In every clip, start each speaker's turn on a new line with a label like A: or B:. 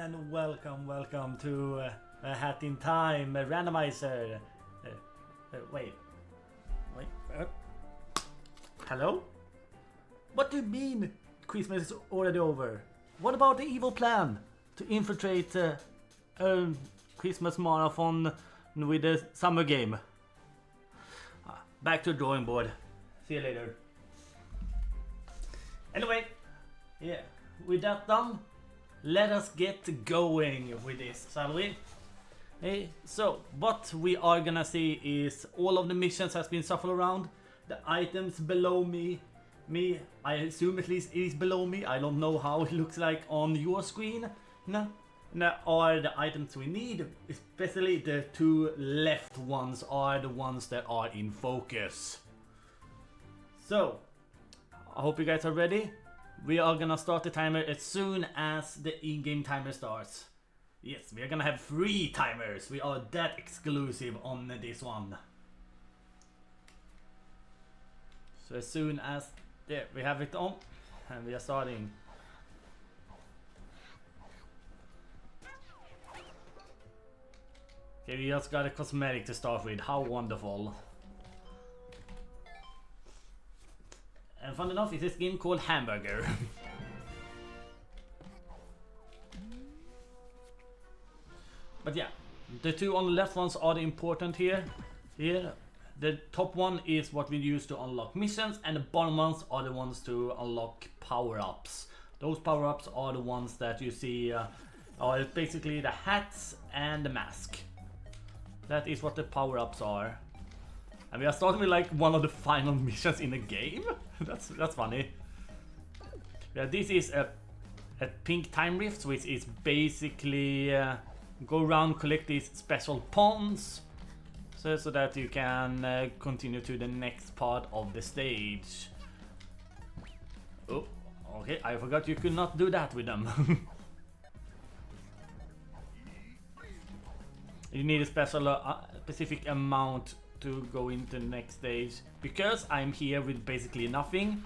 A: and welcome to a Hat in Time Randomizer. Wait. Hello? What do you mean Christmas is already over? What about the evil plan to infiltrate a Christmas marathon with the summer game? Back to the drawing board. See you later. Anyway, yeah, with that done, let us get going with this, shall we? Hey, so what we are gonna see is all of the missions has been shuffled around. The items below me, I assume at least is below me. I don't know how it looks like on your screen. No, are the items we need. Especially the two left ones are the ones that are in focus. So, I hope you guys are ready. We are gonna start the timer as soon as the in-game timer starts. Yes, we are gonna have 3 timers. We are that exclusive on this one. So as soon as we have it on, and we are starting. Okay, we just got a cosmetic to start with. How wonderful. And fun enough, it's a skin called Hamburger. But yeah, the two on the left ones are the important here. The top one is what we use to unlock missions, and the bottom ones are the ones to unlock power-ups. Those power-ups are the ones that you see are basically the hats and the mask. That is what the power-ups are. And we are starting with like one of the final missions in the game. That's funny. Yeah, this is a pink time rift, which is basically go around, collect these special pawns, so that you can continue to the next part of the stage. Oh, okay, I forgot you could not do that with them. You need a specific amount to go into the next stage. Because I'm here with basically nothing,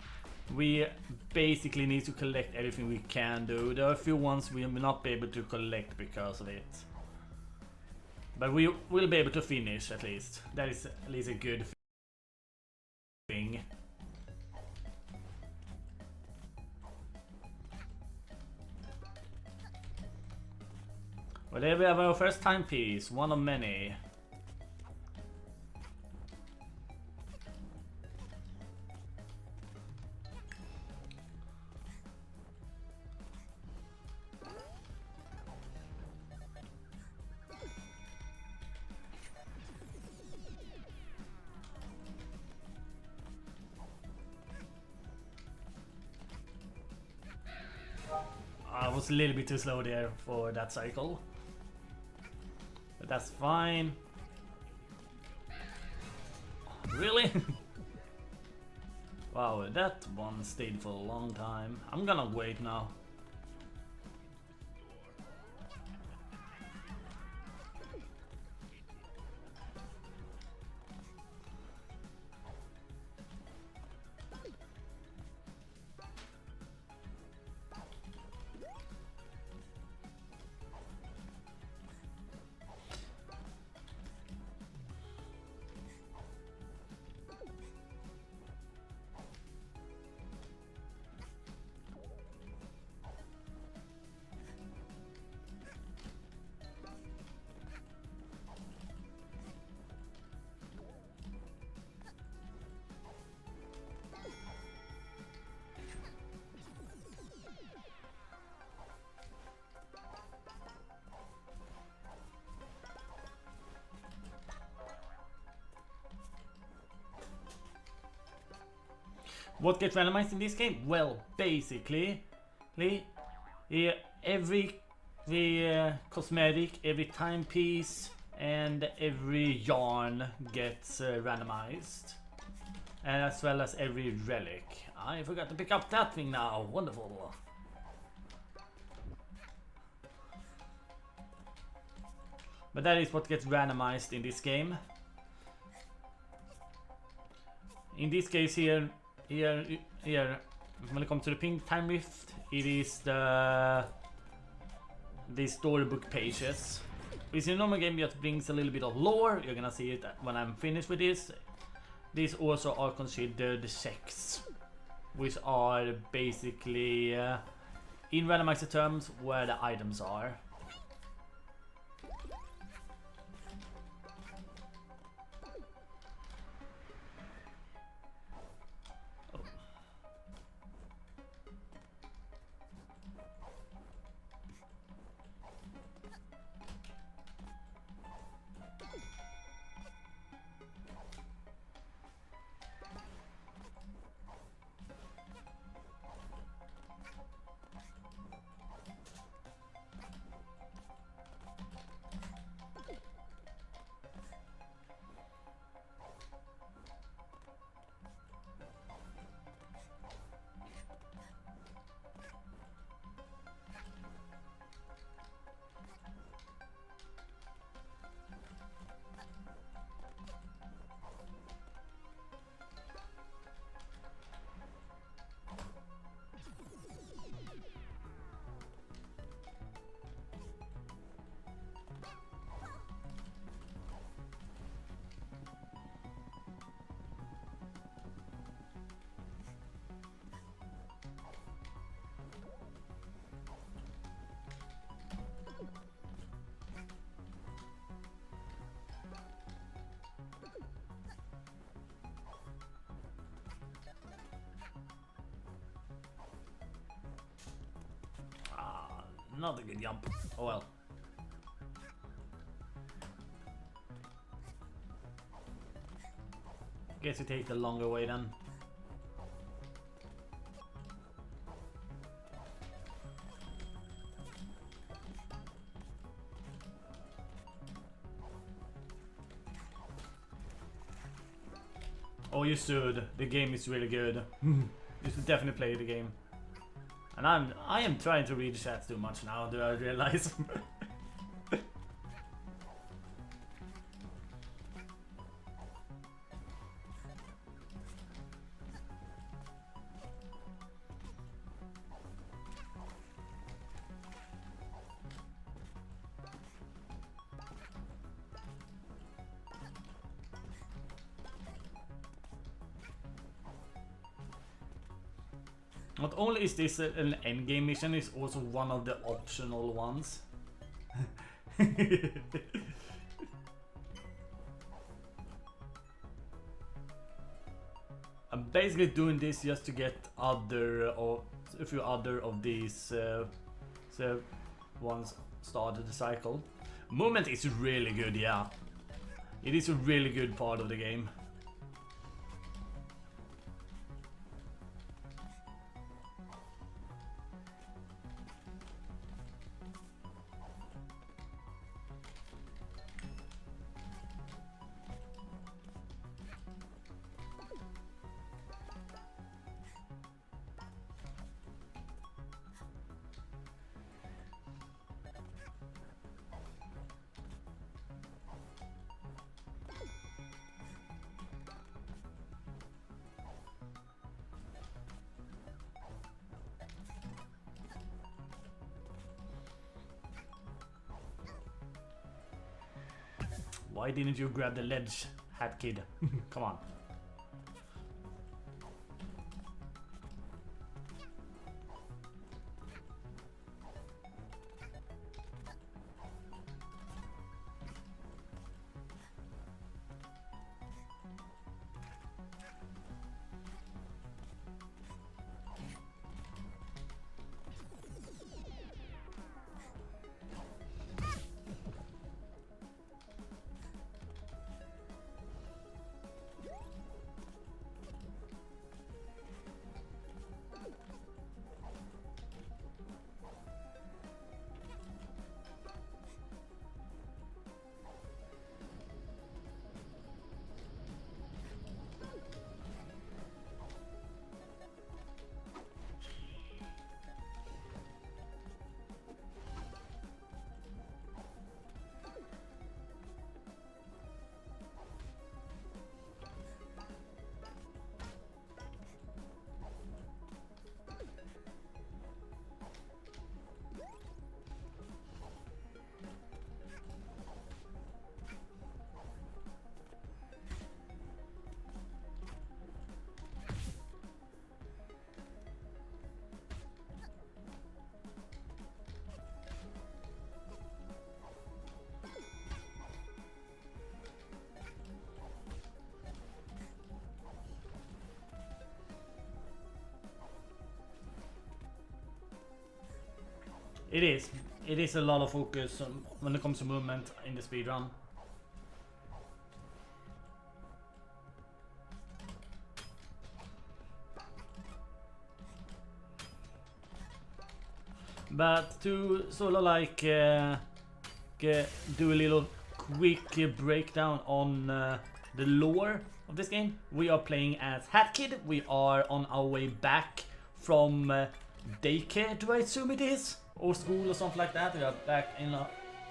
A: we basically need to collect everything we can do. There are a few ones we will not be able to collect because of it, but we will be able to finish at least. That is at least a good thing. Well, there we have our first timepiece, one of many. I was a little bit too slow there for that cycle, but that's fine. Really? Wow, that one stayed for a long time. I'm gonna wait now. What gets randomized in this game? Well, basically, every cosmetic, every timepiece, and every yarn gets randomized, and as well as every relic. I forgot to pick up that thing now. Wonderful. But that is what gets randomized in this game. In this case here, when it comes to the pink time rift, it is the these storybook pages. Which in a normal game just brings a little bit of lore. You're gonna see it when I'm finished with this. These also are considered checks, which are basically, in randomizer terms, where the items are. Not a good jump. Oh well. Guess we take the longer way then. Oh, you should. The game is really good. You should definitely play the game. And I am trying to read the chat too much now, do I realize? Not only is this an endgame mission, it's also one of the optional ones. I'm basically doing this just to get other or a few other of these ones started the cycle. Movement is really good, yeah. It is a really good part of the game. Why didn't you grab the ledge, hat kid? Come on. It is. It is a lot of focus when it comes to movement in the speedrun. But to sort of like do a little quick breakdown on the lore of this game, we are playing as Hat Kid. We are on our way back from daycare, do I assume it is? Or school or something like that. We are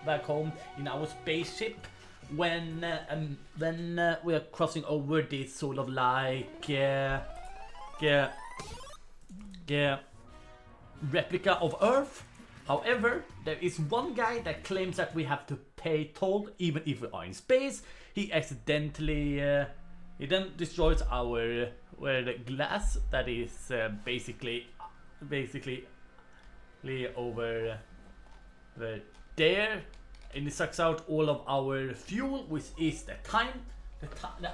A: back home in our spaceship when we are crossing over this sort of like replica of Earth. However, there is one guy that claims that we have to pay toll even if we are in space. He accidentally he then destroys our the glass that is basically over there, and it sucks out all of our fuel, which is the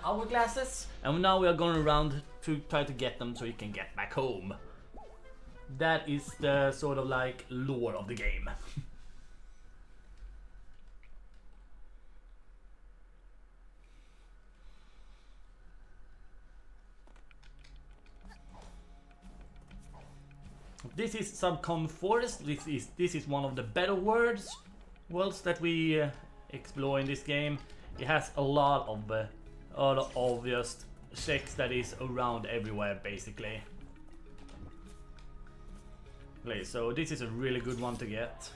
A: hourglasses, and now we are going around to try to get them so we can get back home. That is the sort of like lore of the game. This is Subcon Forest. This is one of the better worlds that we explore in this game. It has a lot of just checks that is around everywhere basically. Okay, so this is a really good one to get.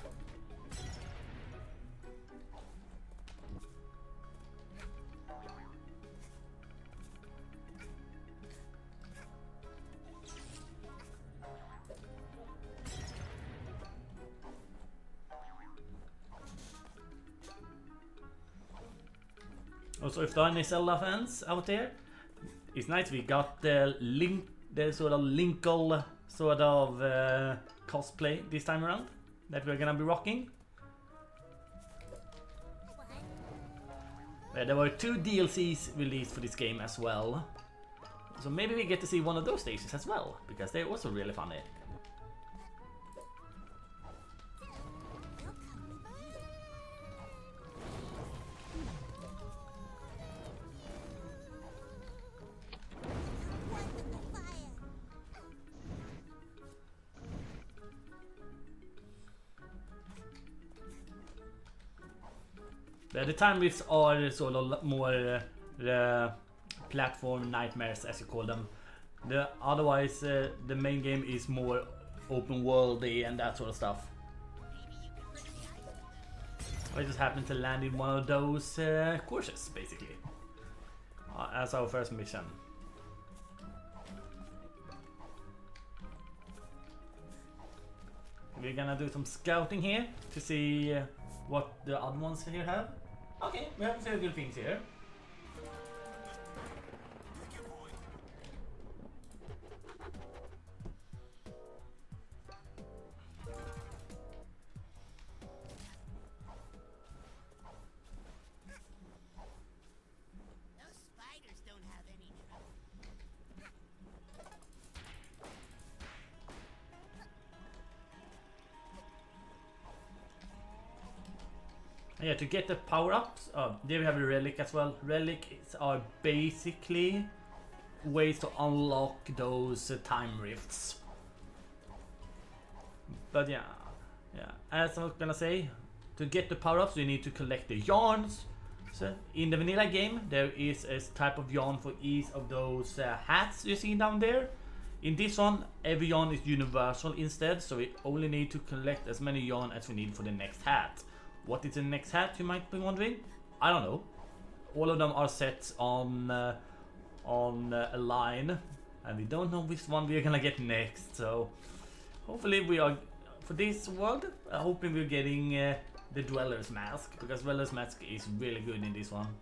A: Also, if there are any Zelda fans out there, it's nice we got the sort of Linkle sort of cosplay this time around that we're gonna be rocking. There were 2 DLCs released for this game as well, so maybe we get to see one of those stages as well, because they're also really funny. The time rifts are sort of more platform nightmares, as you call them. Otherwise, the main game is more open worldy and that sort of stuff. I just happened to land in one of those courses, basically, as our first mission. We're gonna do some scouting here to see what the other ones here have. Okay, we have very good things here. Yeah, to get the power-ups, there we have a relic as well. Relics are basically ways to unlock those time rifts. But yeah, as I was gonna say, to get the power-ups you need to collect the yarns. So in the vanilla game there is a type of yarn for each of those hats you see down there. In this one, every yarn is universal instead, so we only need to collect as many yarn as we need for the next hat. What is the next hat, you might be wondering? I don't know. All of them are set on a line, and we don't know which one we're gonna get next. So hopefully we are, for this world, hoping we're getting the Dweller's Mask, because Dweller's Mask is really good in this one.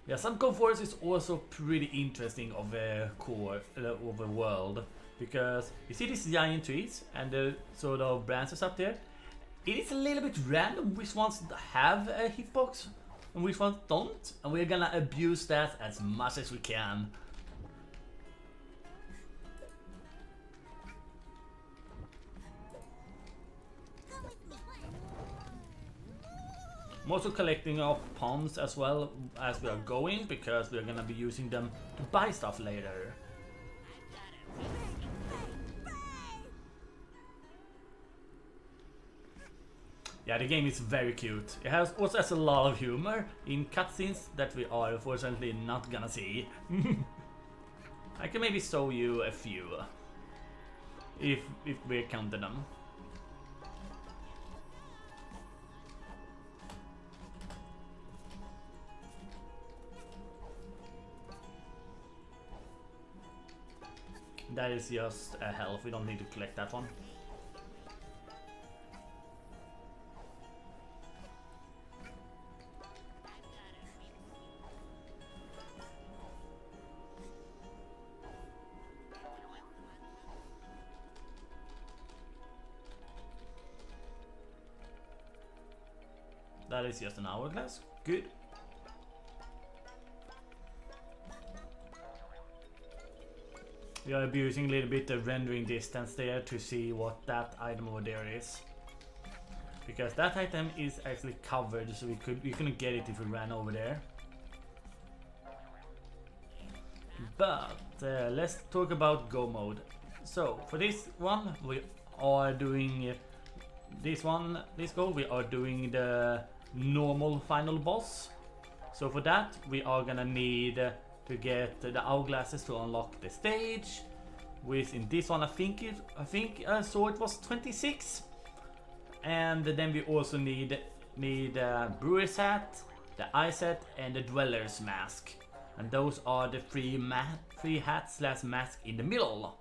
A: Yeah, Subcon Forest is also pretty interesting of a core of a world, because you see these giant trees and the sort of branches up there. It is a little bit random which ones have a hitbox and which ones don't, and we're gonna abuse that as much as we can. I'm also collecting up pawns as well as we are going, because we are gonna be using them to buy stuff later. Yeah, the game is very cute. It also has a lot of humor in cutscenes that we are unfortunately not gonna see. I can maybe show you a few, if we counted them. That is just a health, we don't need to collect that one. That is just an hourglass. Good. We are abusing a little bit the rendering distance there to see what that item over there is. Because that item is actually covered, so we couldn't get it if we ran over there. But let's talk about go mode. So for this one we are doing this go we are doing the normal final boss. So for that we are gonna need to get the hourglasses to unlock the stage, which in this one I think I saw it was 26. And then we also need brewer's hat, the ice hat, and the dweller's mask. And those are the three hats slash mask in the middle.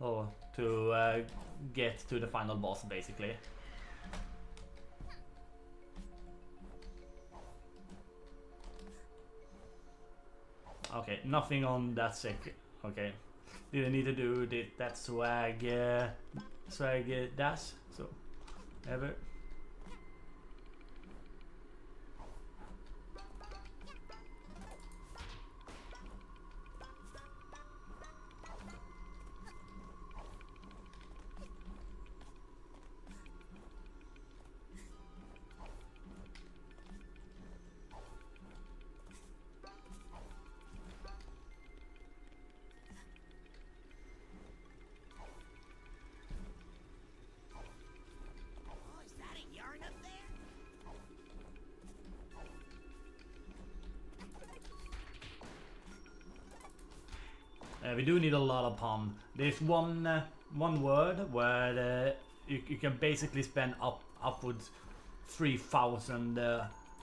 A: Oh, to get to the final boss basically. Okay, nothing on that second. Okay, didn't need to do that swag dash. So ever. We do need a lot of palm. There's one word where you can basically spend upwards 3,000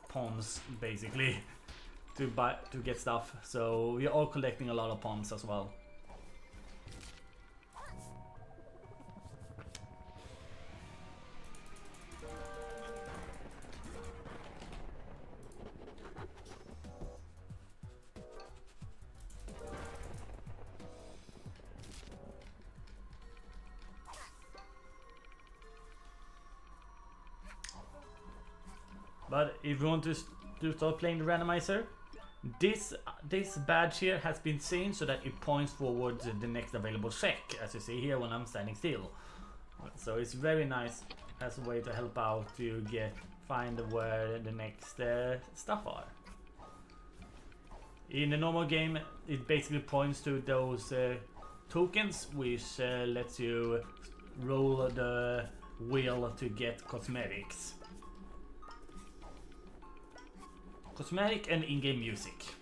A: palms basically to get stuff. So we are all collecting a lot of palms as well. But if you want to start playing the randomizer, this badge here has been changed so that it points forward to the next available check, as you see here when I'm standing still. So it's very nice as a way to help out to find where the next stuff are. In the normal game, it basically points to those tokens, which lets you roll the wheel to get cosmetics. Cosmetic and in-game music.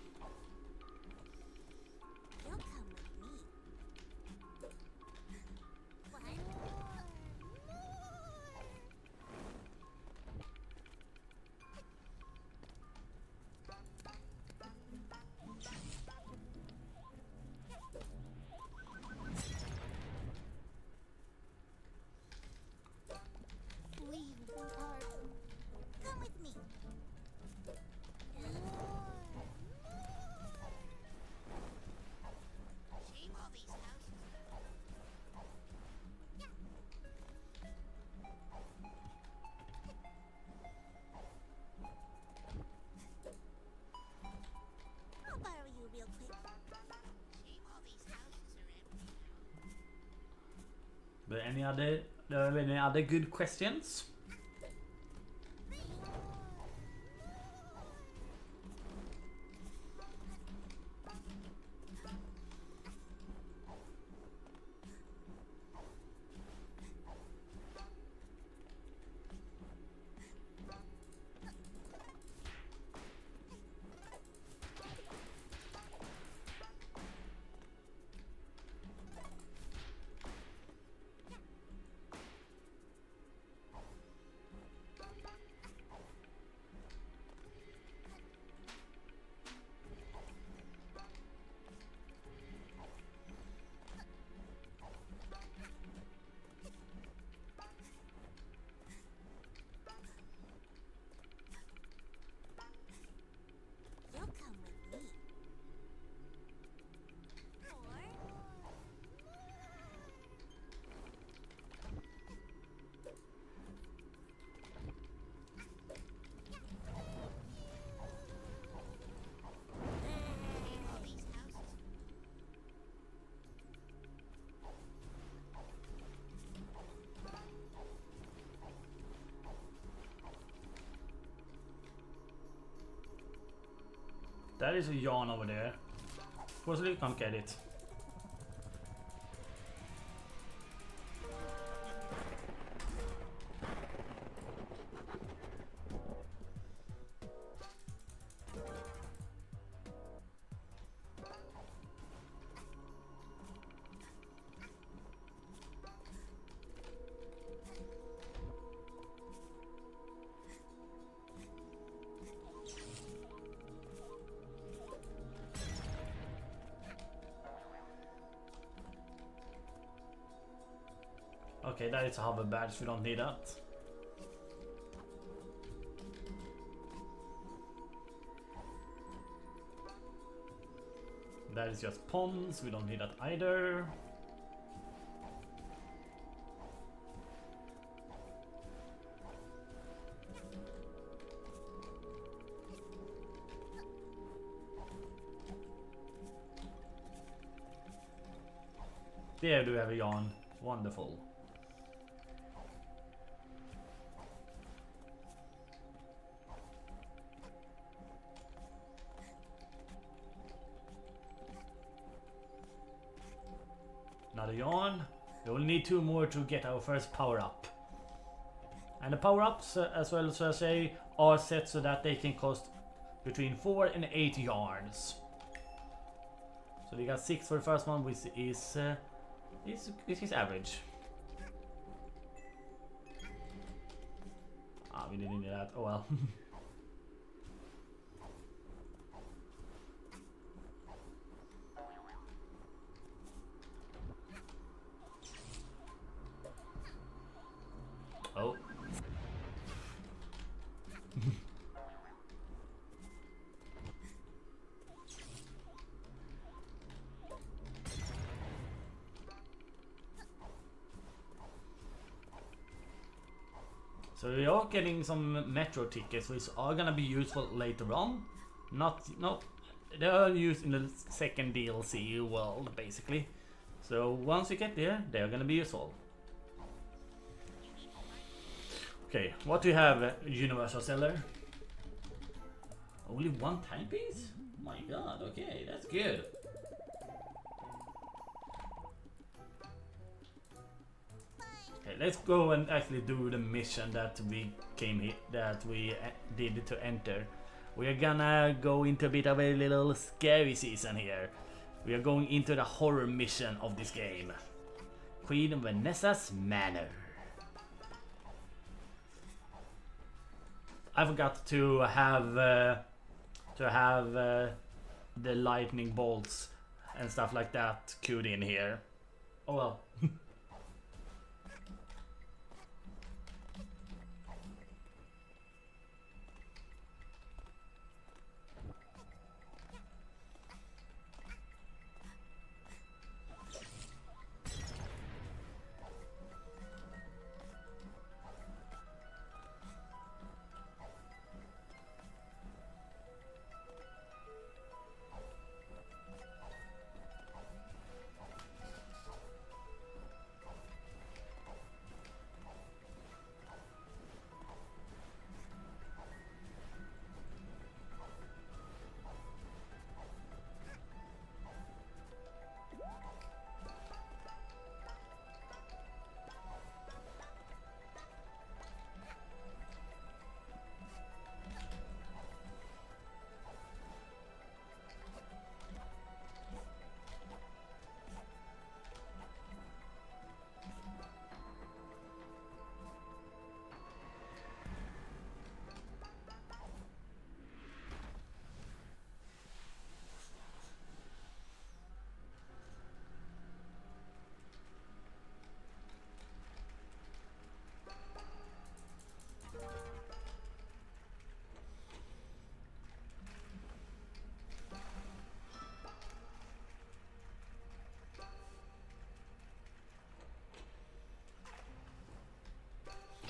A: But any other good questions? That is a yarn over there. Fortunately, you can't get it. Okay, that is a hover badge, we don't need that. That is just ponds, we don't need that either. There do we have a yarn, wonderful. Another yarn. We will need 2 more to get our first power up. And the power ups, as well as I say, are set so that they can cost between 4 and 8 yarns. So we got 6 for the first one, which is average. Ah, we didn't need that. Oh well. Oh. So we are getting some metro tickets, which are gonna be useful later on. They are used in the second DLC world, basically. So once you get there, they are gonna be useful. Okay, what do you have, Universal Seller? Only 1 timepiece? My god, okay, that's good. Okay, let's go and actually do the mission that we did to enter. We are gonna go into a bit of a little scary season here. We are going into the horror mission of this game. Queen Vanessa's Manor. I forgot to have the lightning bolts and stuff like that queued in here. Oh well.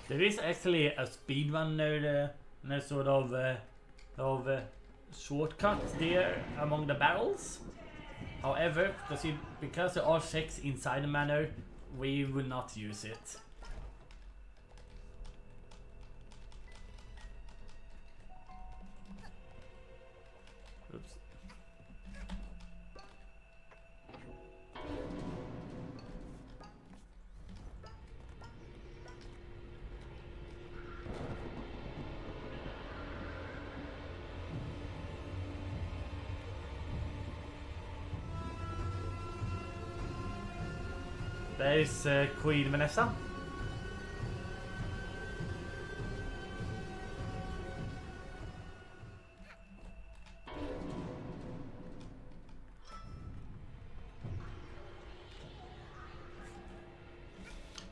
A: There is actually a speedrunner sort of shortcut there among the barrels. However, because there are checks inside the manor, we will not use it. Oops. There is Queen Vanessa.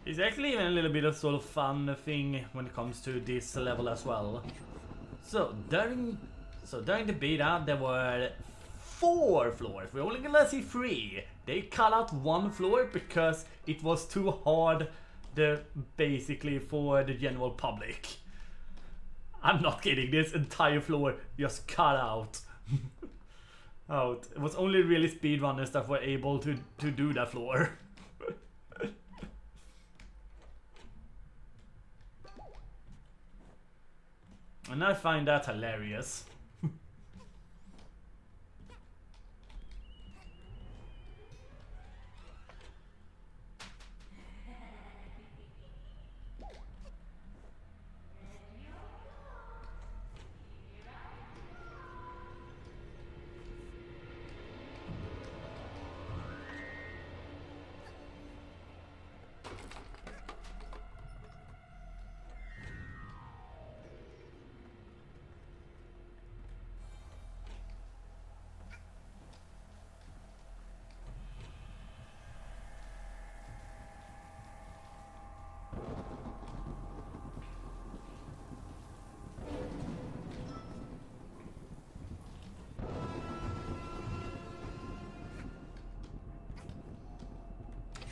A: It's actually even a little bit of sort of fun thing when it comes to this level as well. So during the beta there were 4 floors. We're only gonna see 3. They cut out 1 floor because it was too hard basically for the general public. I'm not kidding, this entire floor just cut out. It was only really speedrunners that were able to do that floor. And I find that hilarious.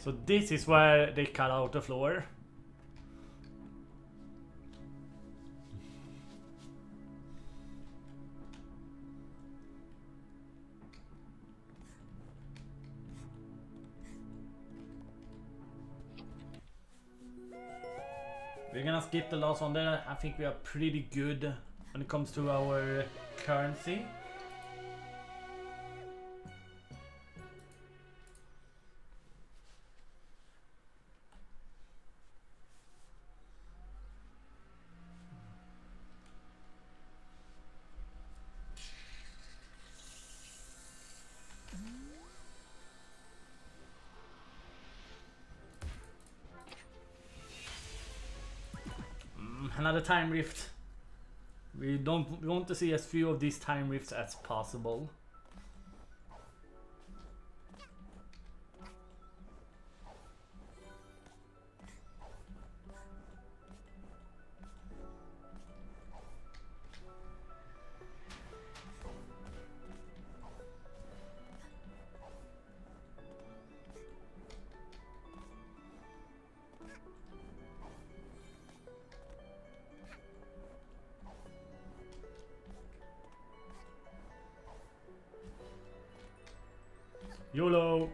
A: So this is where they cut out the floor. We're gonna skip the last one there. I think we are pretty good when it comes to our currency. Another time rift. We want to see as few of these time rifts as possible. YOLO!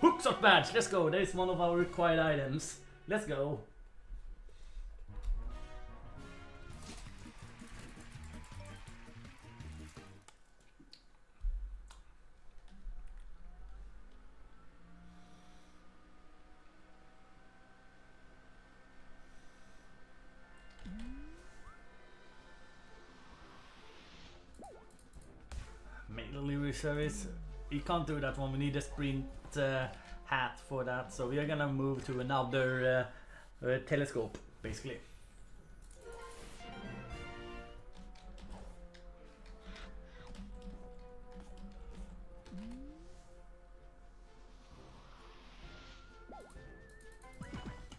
A: Hookshot badge! Let's go! That is one of our required items. Let's go! Service. You can't do that one. We need a sprint hat for that, so we are gonna move to another telescope basically.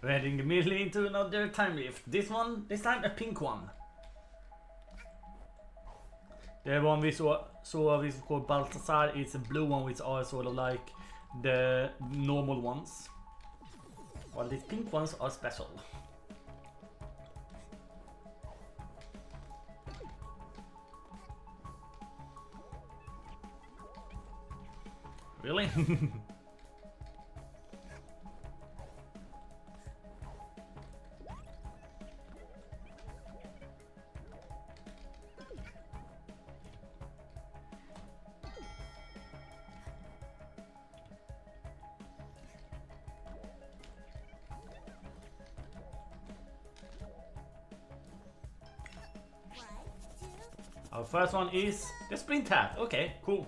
A: We're heading immediately into another time rift. This time a pink one. The one we saw is called Balthazar. It's a blue one, which are sort of like the normal ones, while these pink ones are special. Really? Our first one is the sprint hat. Okay, cool.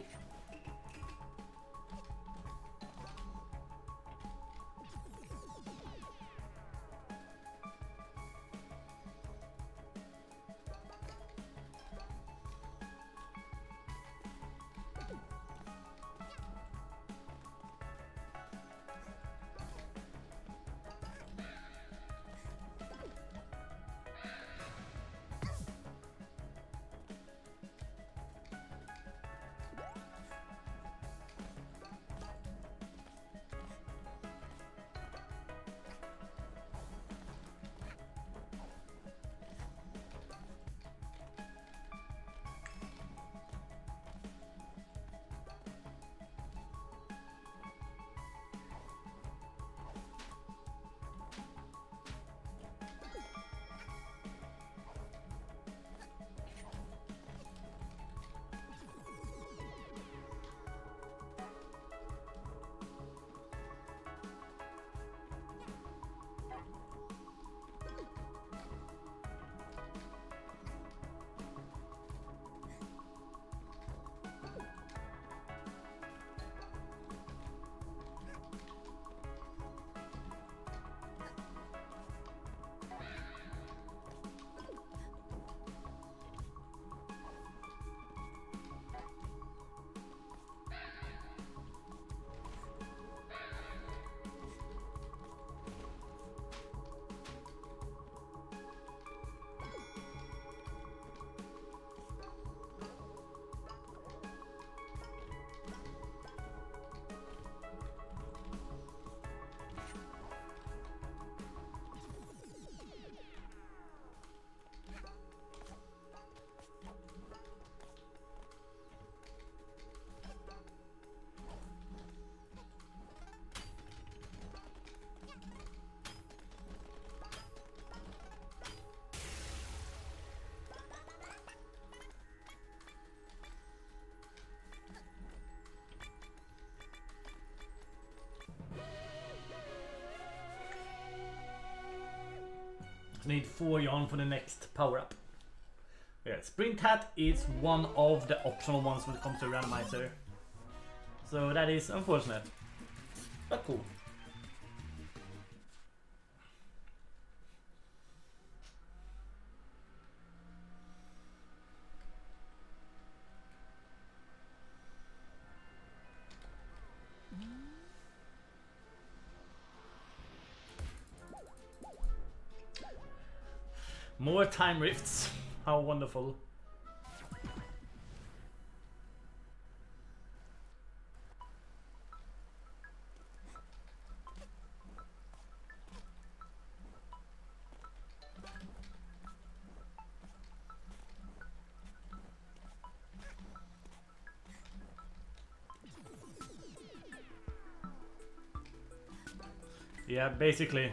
A: need 4 yarn for the next power up. Yeah, Sprint Hat is one of the optional ones when it comes to Randomizer. So that is unfortunate, but cool. More time rifts. How wonderful. Yeah, basically.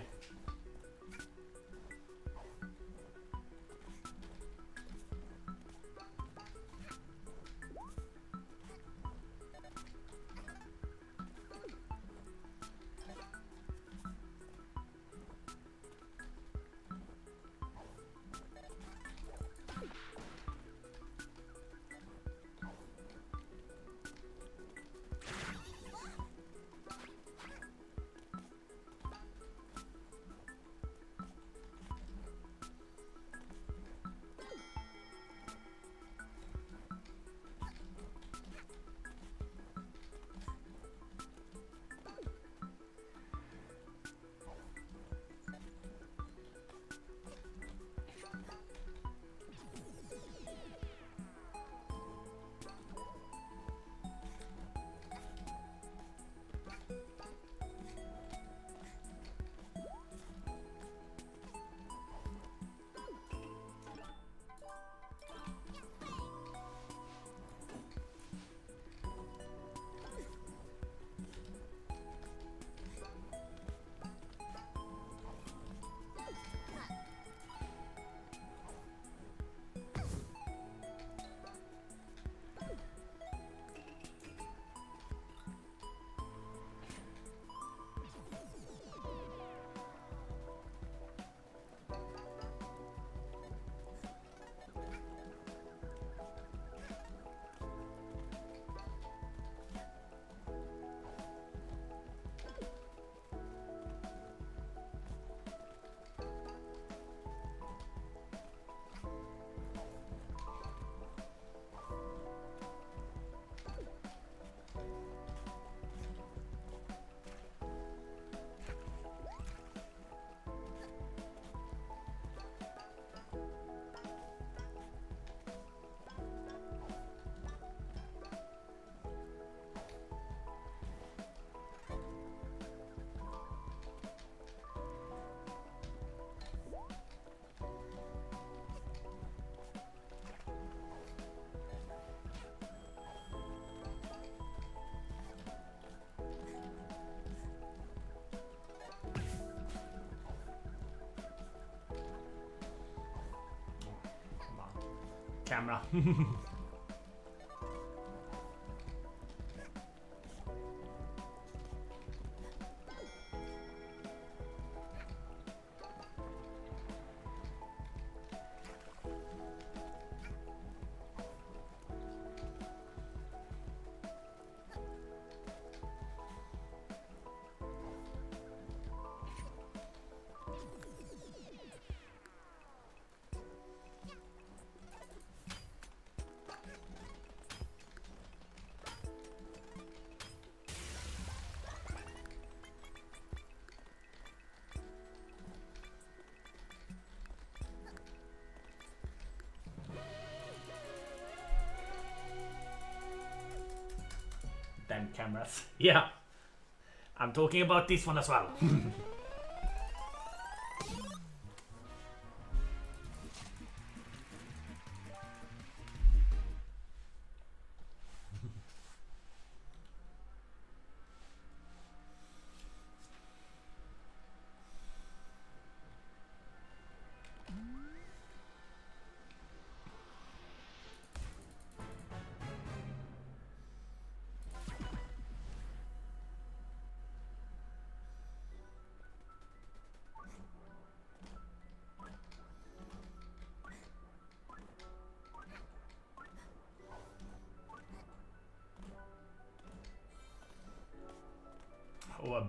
A: Camera. Damn cameras. Yeah. I'm talking about this one as well.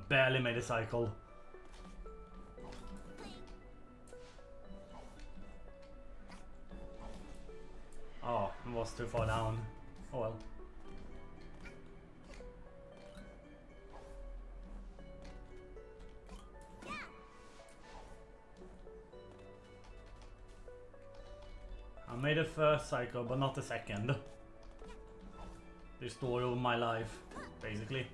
A: barely made a cycle. Oh, it was too far down. Oh well. I made the first cycle, but not the second. The story of my life, basically.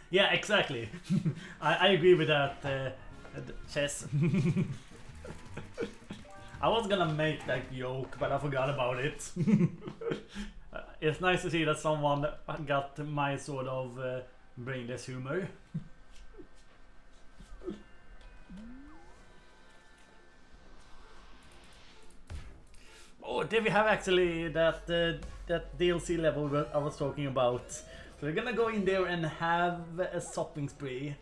A: Yeah, exactly. I agree with that, Chess. I was gonna make that joke, but I forgot about it. It's nice to see that someone got my sort of brainless humor. Oh, there we have actually that that DLC level that I was talking about. So we're gonna go in there and have a shopping spree.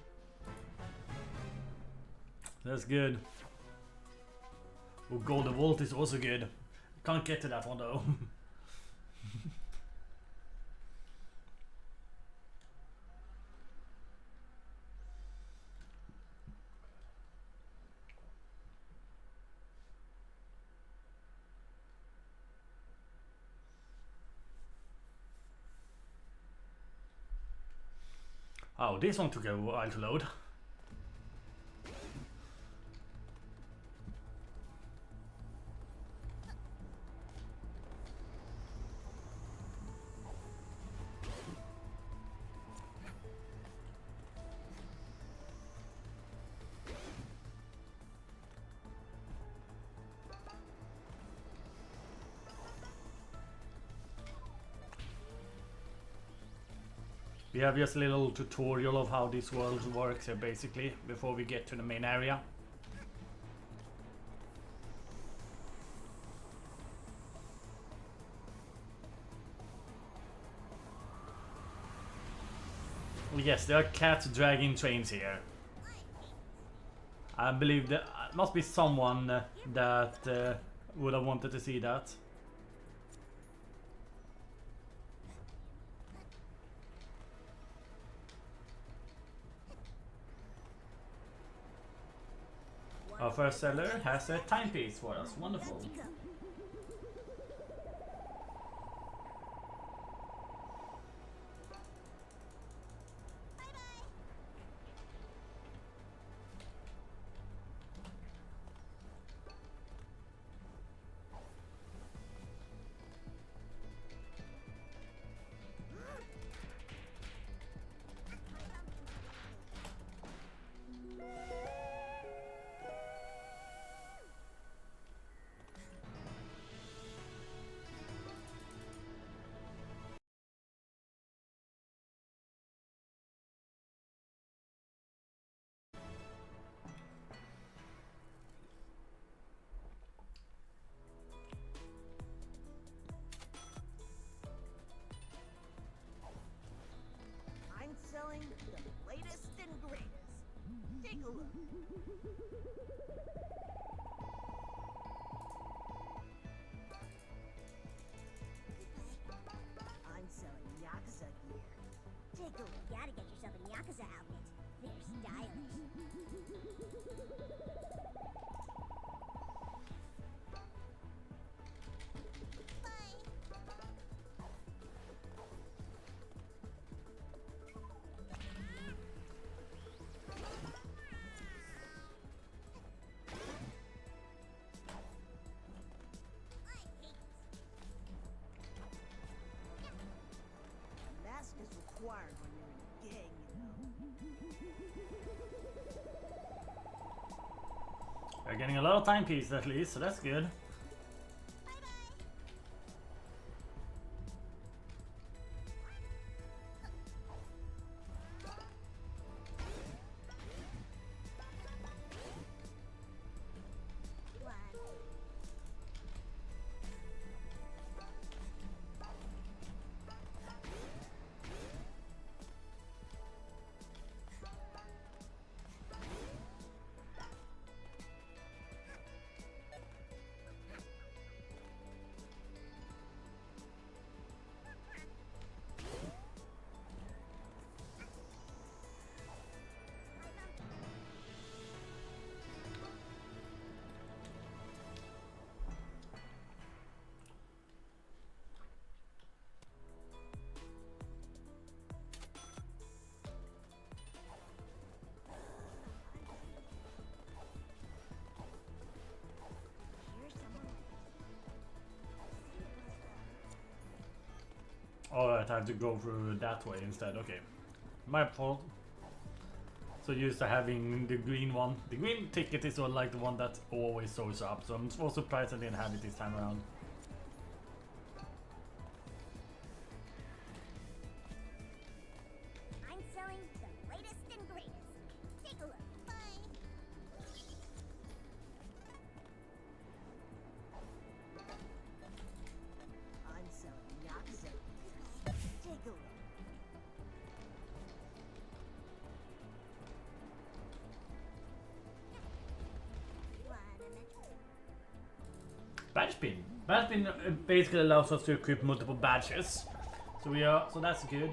A: That's good. Oh, Golden Vault is also good. Can't get to that one though. Oh, this one took a while to load. We have just a little tutorial of how this world works here basically, before we get to the main area. Yes, there are cats dragging trains here. I believe there must be someone that would have wanted to see that. Our first seller has a timepiece for us. Wonderful.
B: Selling the latest and greatest. Take a look. I'm selling Yakuza gear.
C: Take a look. Gotta get yourself a Yakuza outfit. They're stylish.
B: Mask is required when you're in a gang,
A: We're getting a lot of timepieces at least, so that's good. might have to go through that way instead. Okay, my fault. So used to having the green one. The green ticket is sort of like the one that always shows up. So I'm so surprised I didn't have it this time around.
C: I'm selling the latest and greatest. Take a look. Bye.
B: I'm selling Yakuza. Take a look.
A: Badge pin. Badge pin basically allows us to equip multiple badges. So that's good.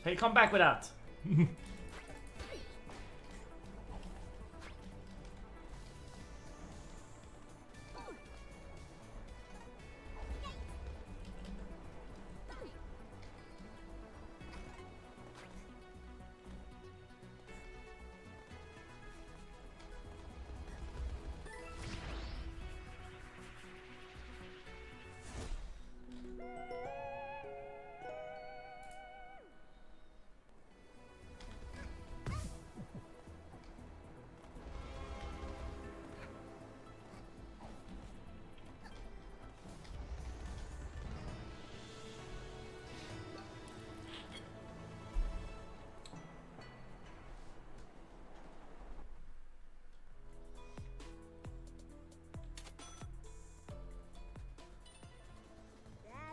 A: Hey, come back with that.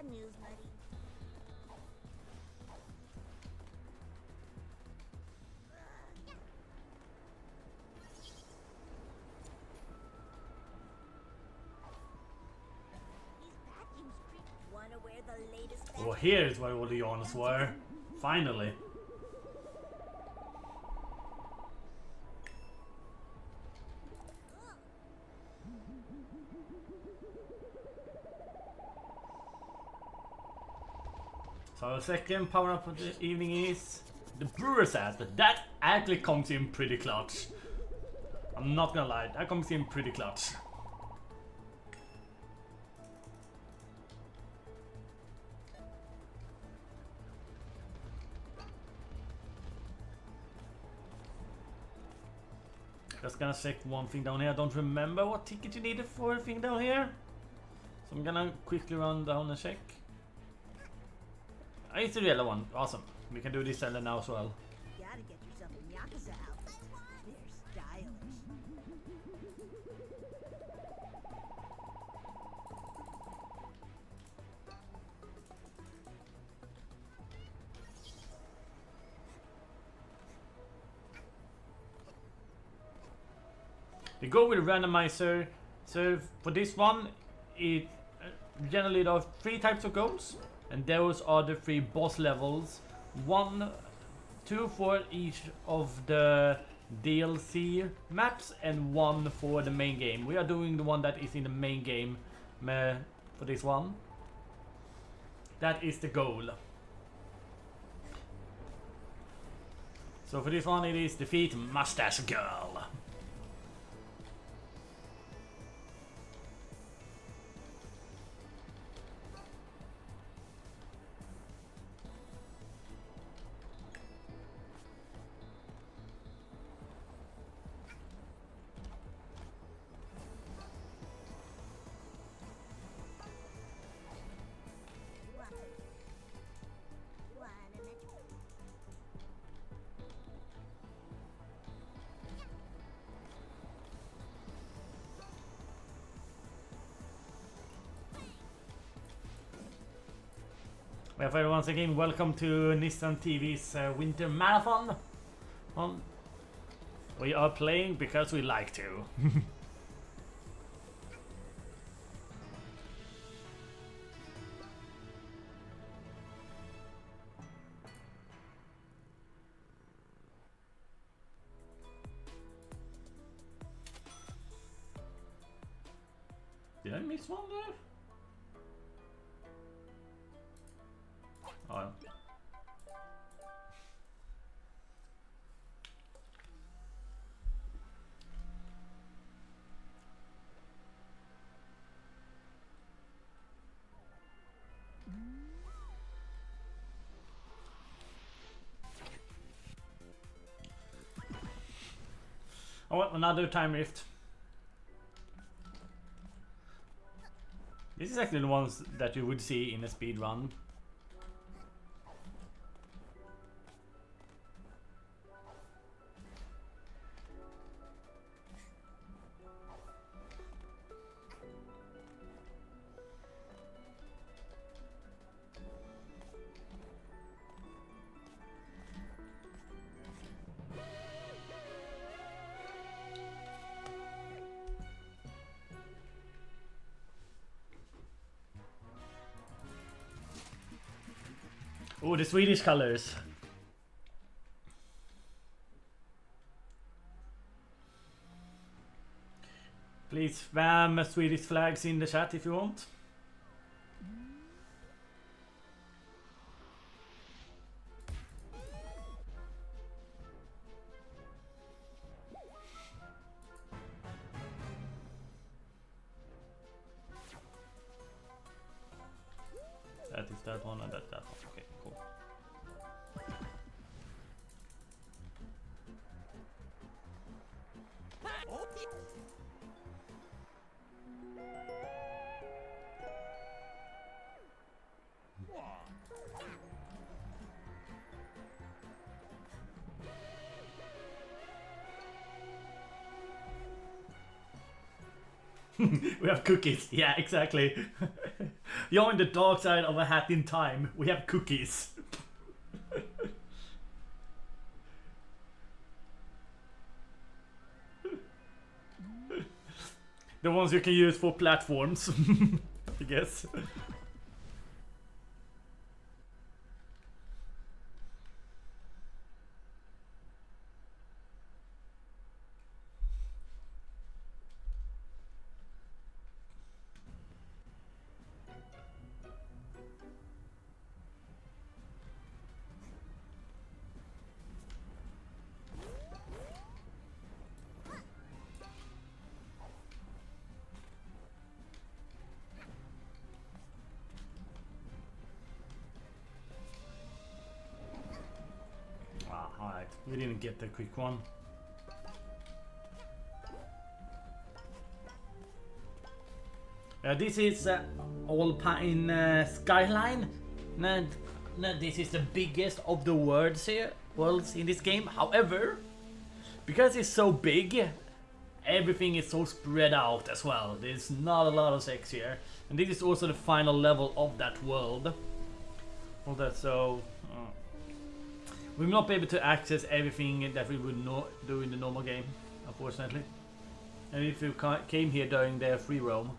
B: Bad news, buddy. These vacuums creep.
C: Wanna wear the latest fashion?
A: Well, here's where all the honors were. Finally. So the second power up of the evening is the brewer's hat, but that actually comes in pretty clutch. I'm not gonna lie, that comes in pretty clutch. Just gonna check one thing down here. I don't remember what ticket you needed for a thing down here. So I'm gonna quickly run down and check. Ah, it's the yellow one. Awesome. We can do this seller now as well.
B: Gotta get yourself a Yakuza outfit. They're stylish.
A: We go with Randomizer. So for this one, it generally there are 3 types of goals, and those are the 3 boss levels. 1, 2 for each of the DLC maps, and 1 for the main game. We are doing the one that is in the main game for this one. That is the goal. So for this one, it is defeat Mustache Girl. Well, once again, welcome to NissanTV's Winter Marathon. We are playing because we like to. Did I miss one there? Oh, yeah. Oh, another time rift. This is actually the ones that you would see in a speed run. Oh, the Swedish colors. Please spam Swedish flags in the chat if you want. That is that one and that one. Okay, cool. We have cookies. Yeah, exactly. You're on the dark side of a hat in time. We have cookies. The ones you can use for platforms, I guess. Alright, we didn't get the quick one. This is Alpine Skyline. Now, this is the biggest of the worlds in this game. However, because it's so big, everything is so spread out as well. There's not a lot of sex here, and this is also the final level of that world. So we will not be able to access everything that we would do in the normal game, unfortunately. And if you came here during their free roam.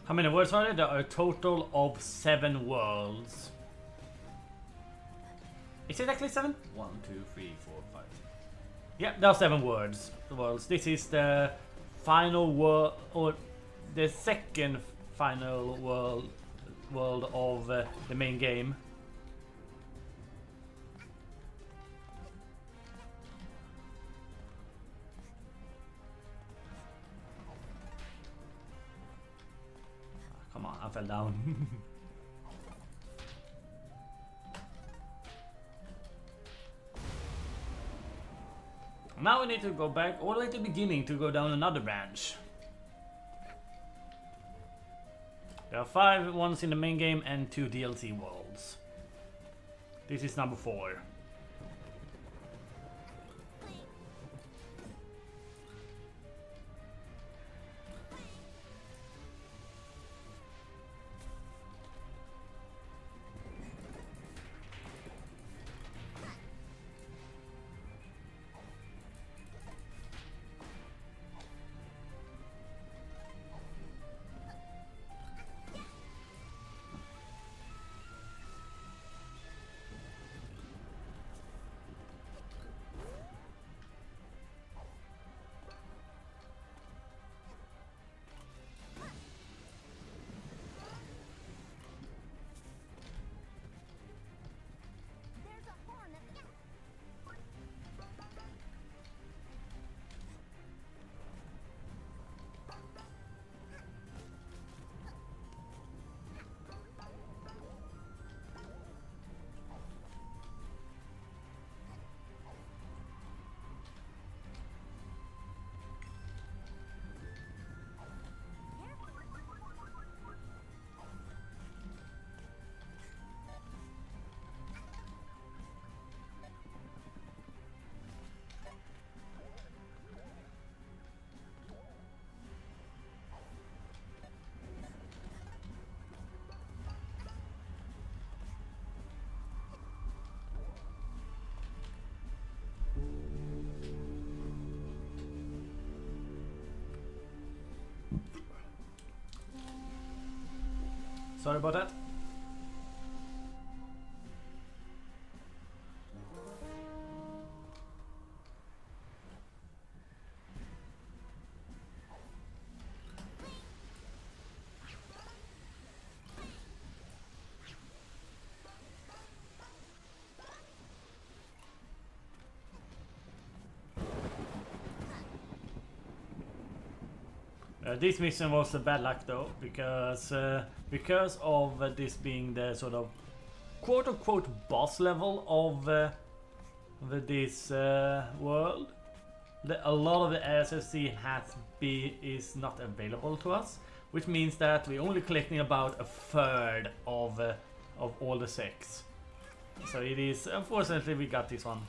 A: How many worlds are there? There are a total of 7 worlds. Is it actually 7? 1, 2, 3, 4, 5. Yeah, there are 7 worlds. This is the final world, or the second final world of the main game. Come on, I fell down. Now we need to go back all the way to the beginning to go down another branch. There are 5 ones in the main game and 2 DLC worlds. This is number 4.
C: There's a horn at the end.
A: Sorry about that. This mission was a bad luck though, because of this being the sort of quote-unquote boss level of this world. A lot of the SSC is not available to us, which means that we're only collecting about a third of all the 6. So it is, unfortunately, we got this one.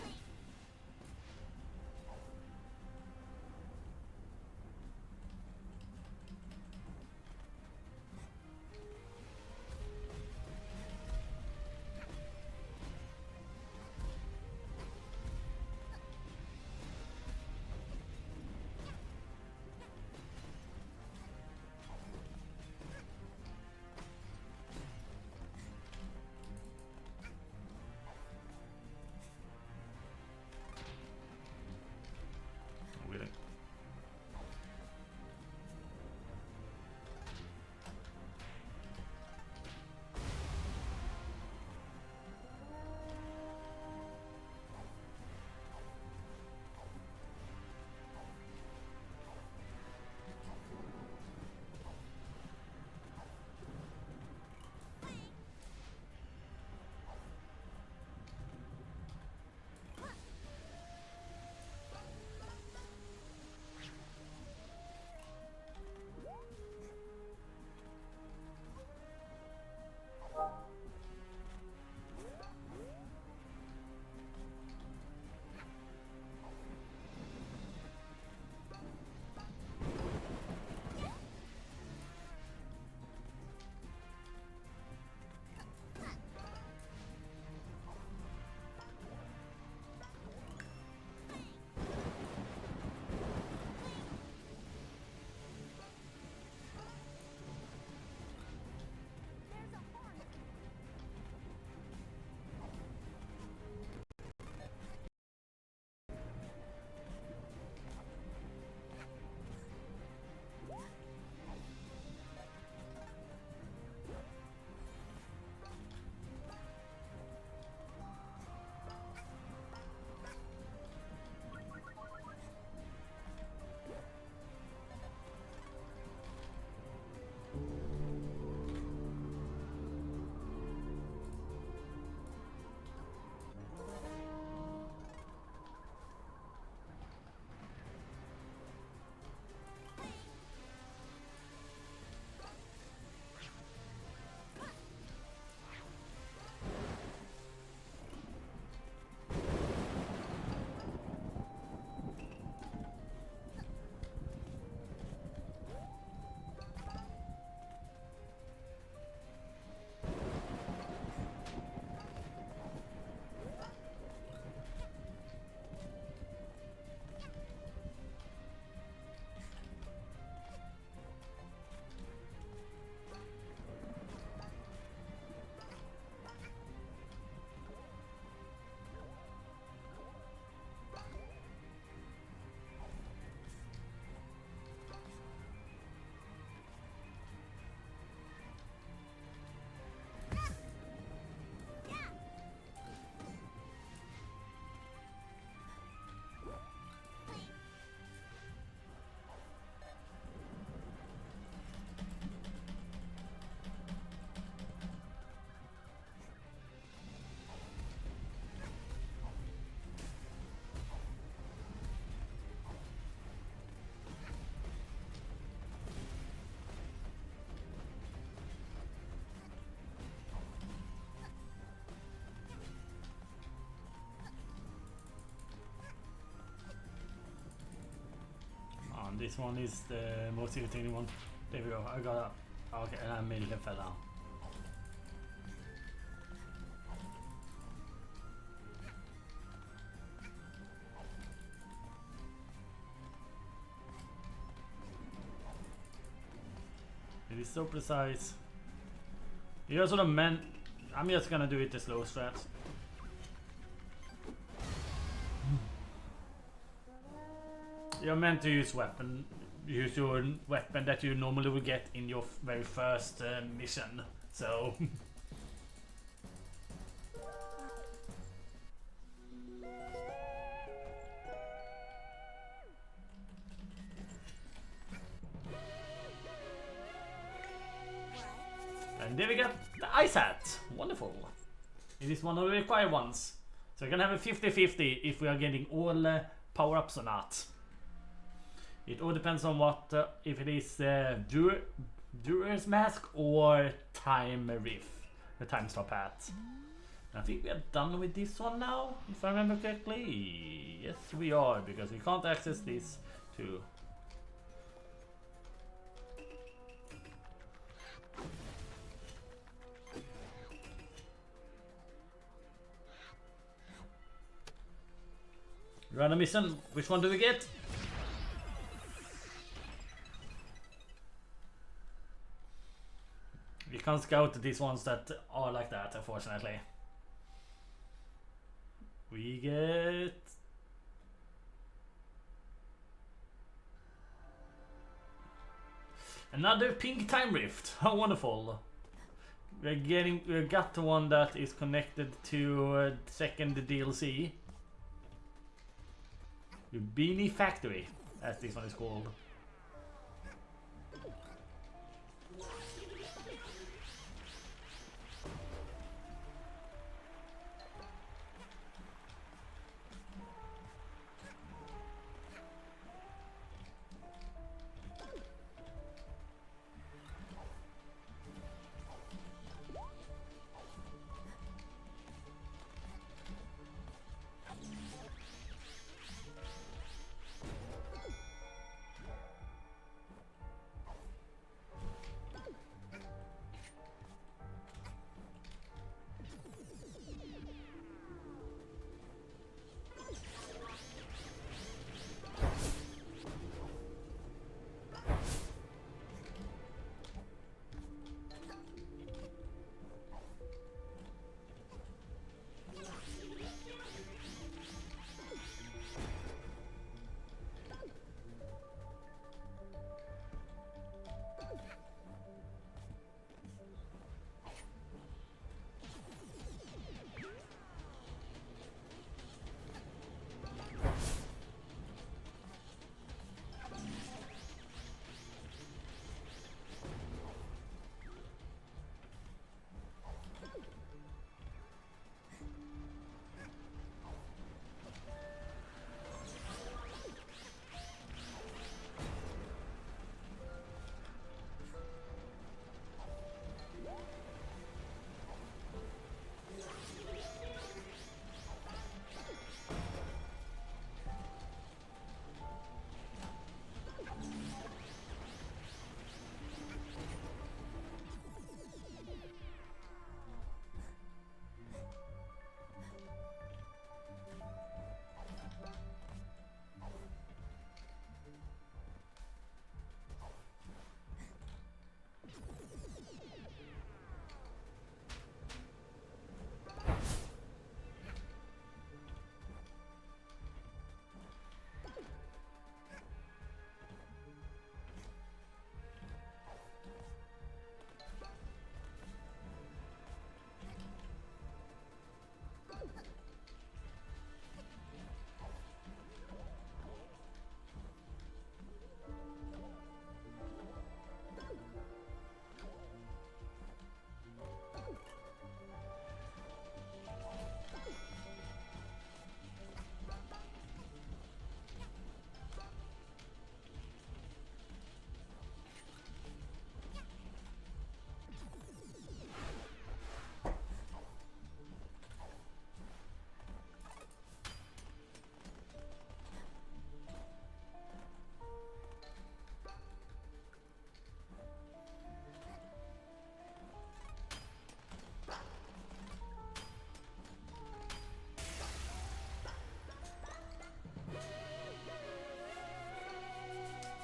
A: This one is the most irritating one. There we go. I got up. Okay, and I immediately fell down. It is so precise. You're sort of meant. I'm just gonna do it the slow strat. You're meant to use use your weapon that you normally would get in your very first mission. So. And there we get the ice hat. Wonderful. It is one of the required ones. So we're gonna have a 50-50 if we are getting all power-ups or not. It all depends on what, if it is Durer's Mask or Time Riff, the Time Stop hat. I think we are done with this one now, if I remember correctly. Yes, we are, because we can't access this too. Random mission, which one do we get? We can't scout these ones that are like that, unfortunately. We get... another pink time rift. How wonderful. We got the one that is connected to second DLC. The Beanie Factory, as this one is called.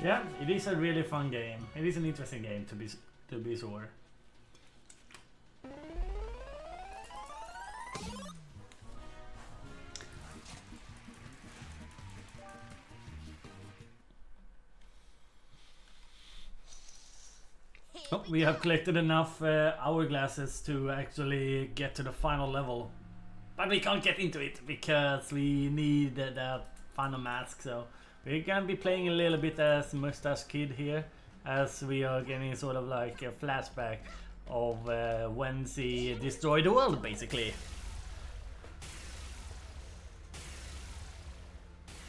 A: Yeah, it is a really fun game. It is an interesting game to be sure. Oh, we have collected enough hourglasses to actually get to the final level. But we can't get into it because we need that final mask, so we're gonna be playing a little bit as Mustache Kid here, as we are getting sort of like a flashback of when he destroyed the world, basically.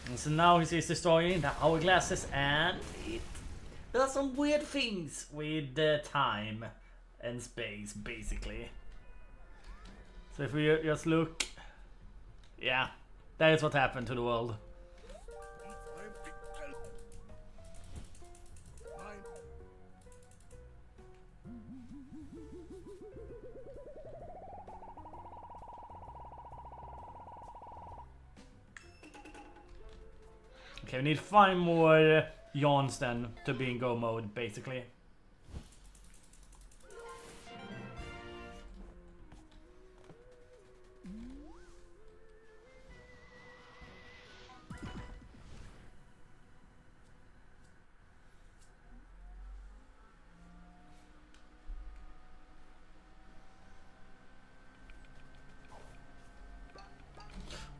A: And so now he's destroying the hourglasses, and it does some weird things with the time and space, basically. So if we just look, yeah, that is what happened to the world. Okay, we need 5 more yawns then to be in go mode, basically.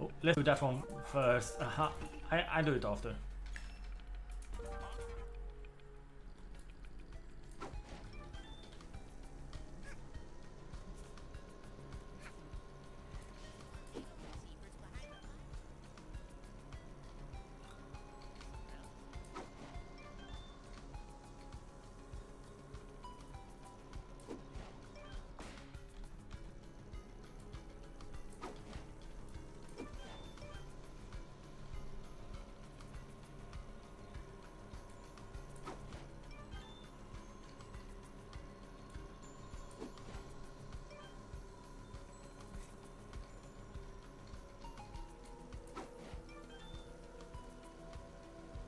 A: Oh, let's do that one first. I do it after.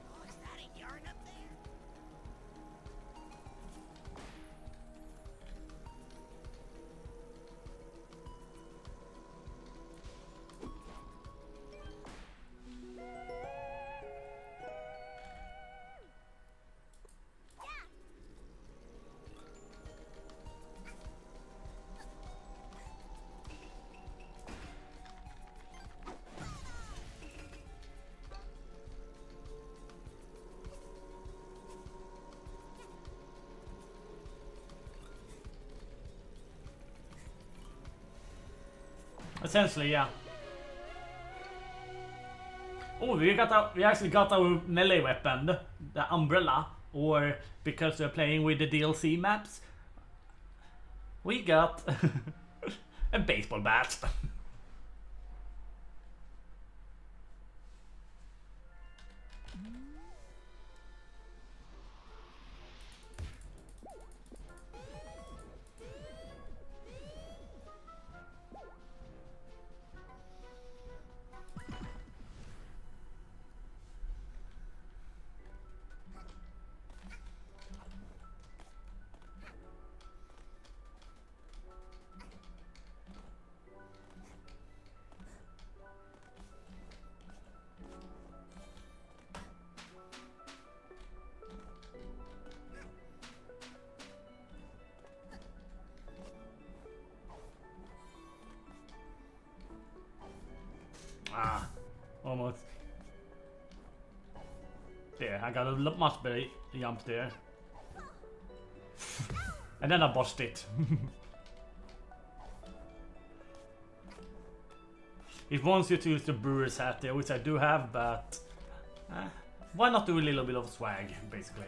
B: Oh, is that a yarn up there?
A: Essentially, yeah. Oh, we actually got our melee weapon, the umbrella, or because we're playing with the DLC maps, we got a baseball bat. Ah, almost. There, I got a much better jump there. And then I botched it. It wants you to use the brewer's hat there, which I do have, but why not do a little bit of swag, basically.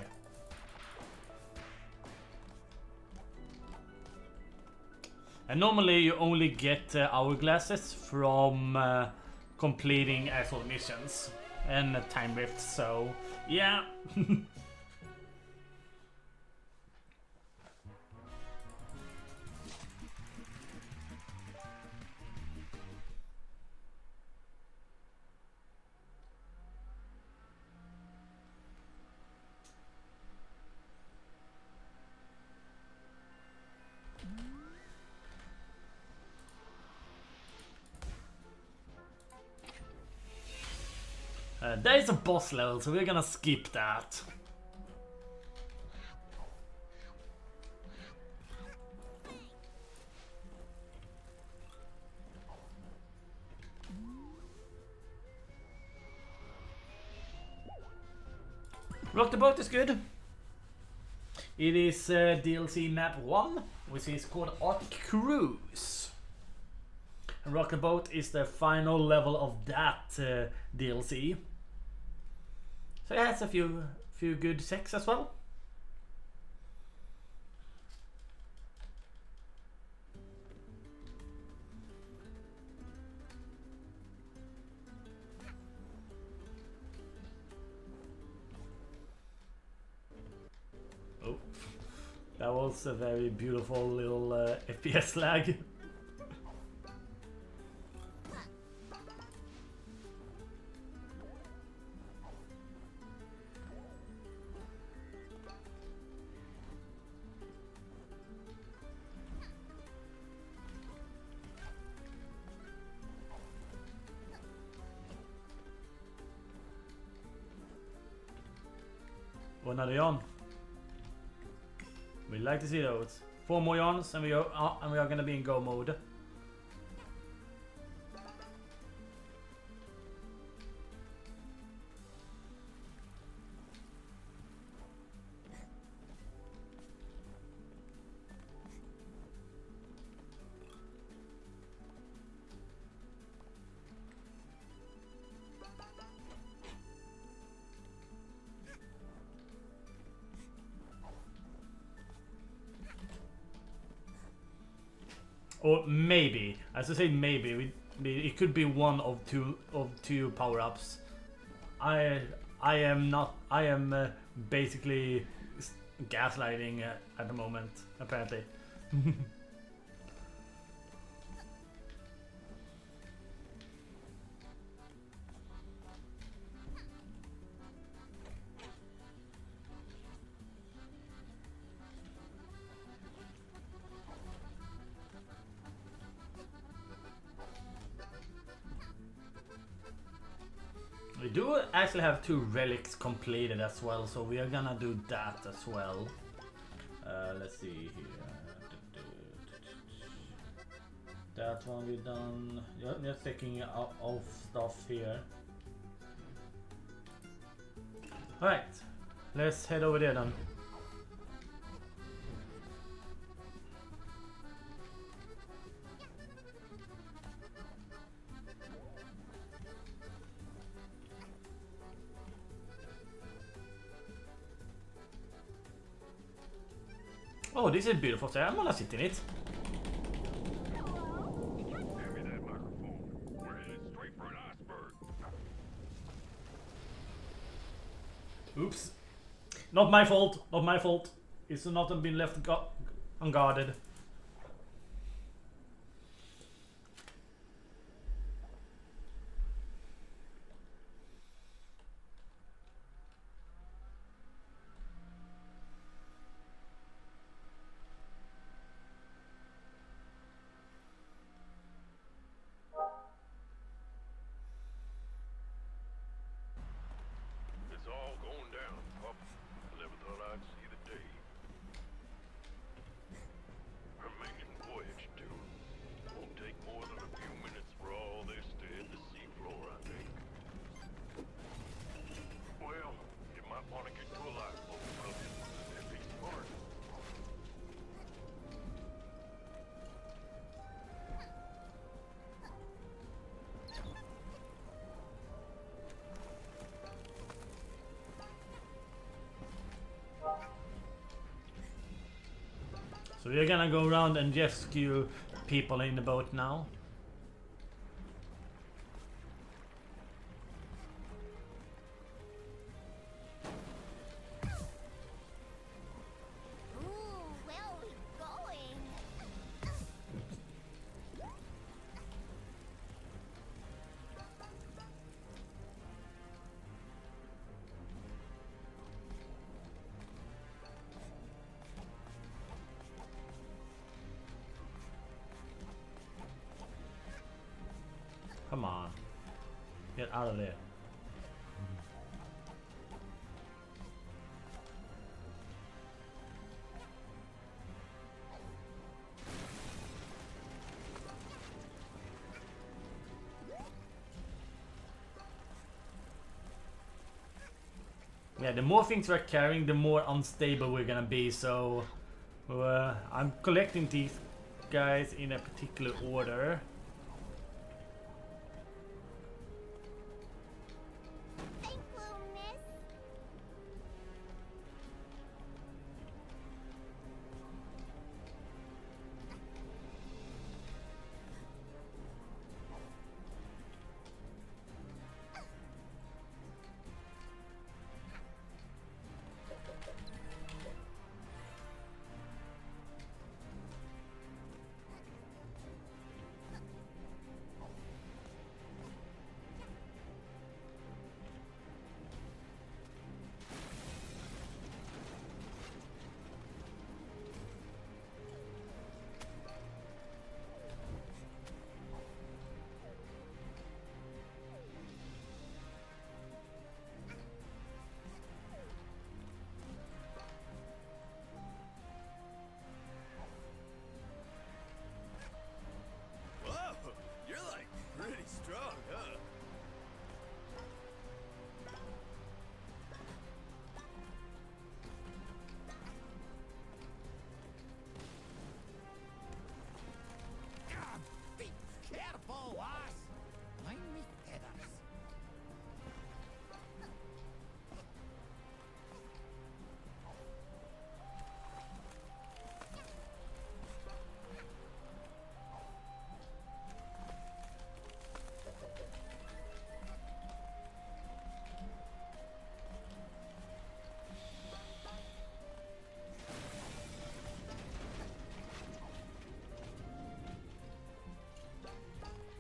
A: And normally you only get hourglasses from completing actual missions and time rifts, so yeah. There is a boss level, so we're gonna skip that. Rock the Boat is good. It is DLC map 1, which is called Arctic Cruise. And Rock the Boat is the final level of that DLC. So it has a few good sex as well. Oh, that was a very beautiful little FPS lag. Another yawn. We'd like to see those. 4 more yawns and we are gonna be in go mode. Or maybe, as I say, maybe it could be one of two power-ups. I am basically gaslighting at the moment, apparently. We do actually have 2 relics completed as well, so we are gonna do that as well. Let's see here. That one we done. Just taking off stuff here. Alright, let's head over there then. Oh, this is beautiful, so I'm gonna sit in it. Oops. Not my fault, not my fault. It's not been left unguarded. So we're gonna go around and rescue people in the boat now.
C: Ooh, where are we going?
A: Come on. Get out of there. Yeah, the more things we're carrying, the more unstable we're gonna be. So I'm collecting these guys in a particular order.
C: Thank you, miss.
D: Whoa, you're like pretty strong, huh? God, be careful, lass. Mind me feathers.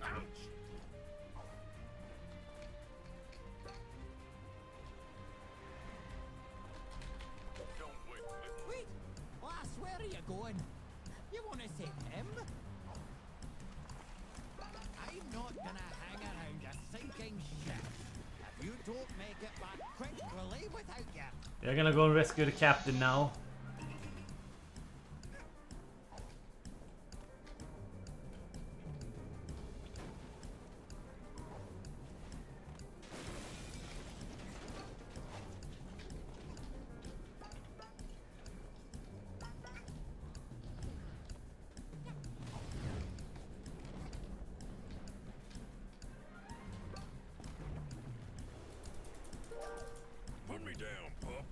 D: Ouch! Don't wait. Wait! Lass, where are you going? You want to save him? I'm not gonna hang around a sinking ship. If you don't make it back quick, we'll leave without you.
A: You're gonna go and rescue the captain now.
D: Put me down, pup.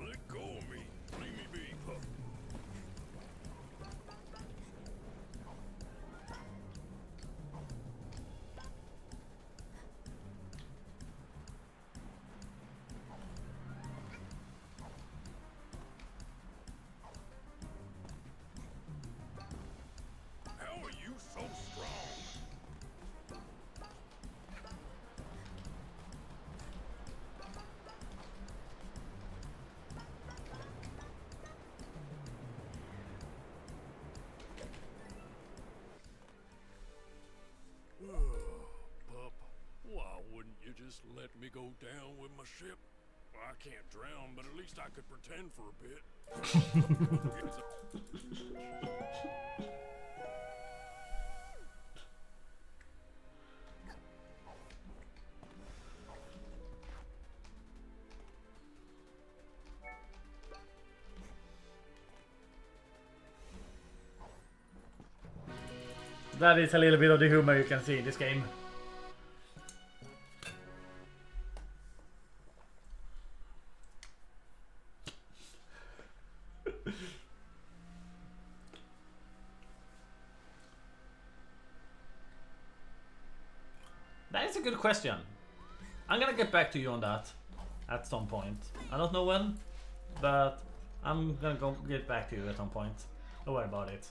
D: Let go of me. Leave me be, pup. How are you so strong? Pup, why wouldn't you just let me go down with my ship? I can't drown, but at least I could pretend for a bit.
A: That is a little bit of the humor you can see in this game. That is a good question. I'm gonna get back to you on that at some point. I don't know when, but I'm gonna go get back to you at some point. Don't worry about it.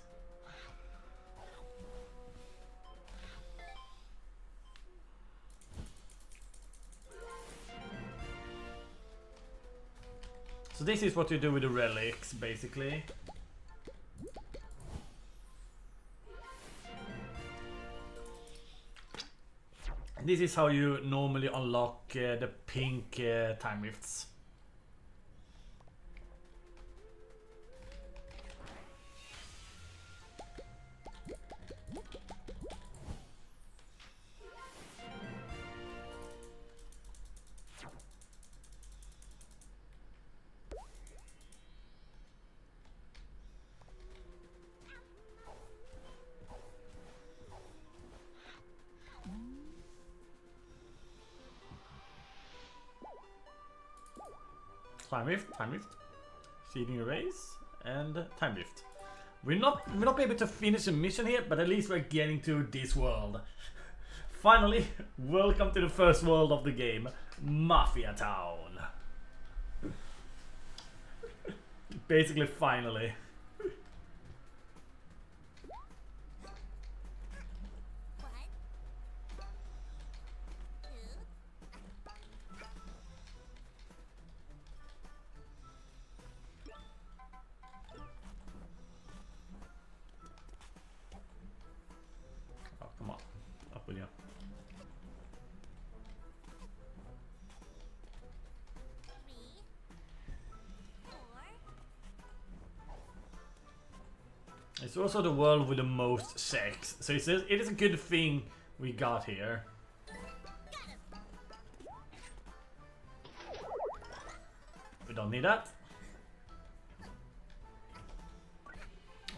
A: So this is what you do with the relics, basically. This is how you normally unlock the pink time rifts. Time rift, seeding erase, and time rift. We're not able to finish the mission here, but at least we're getting to this world. Finally, welcome to the first world of the game, Mafia Town. Basically, finally. Oh, come on. Up with you. It's also the world with the most sex, so it is a good thing we got here. We don't need that.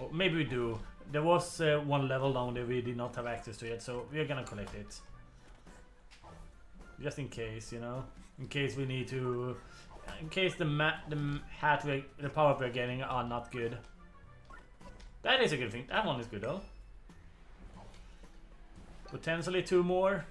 A: Or maybe we do. There was one level down there we did not have access to yet, so we are gonna collect it. Just in case, you know? In case we need to... In case the power we're getting are not good. That is a good thing. That one is good though. Potentially 2 more.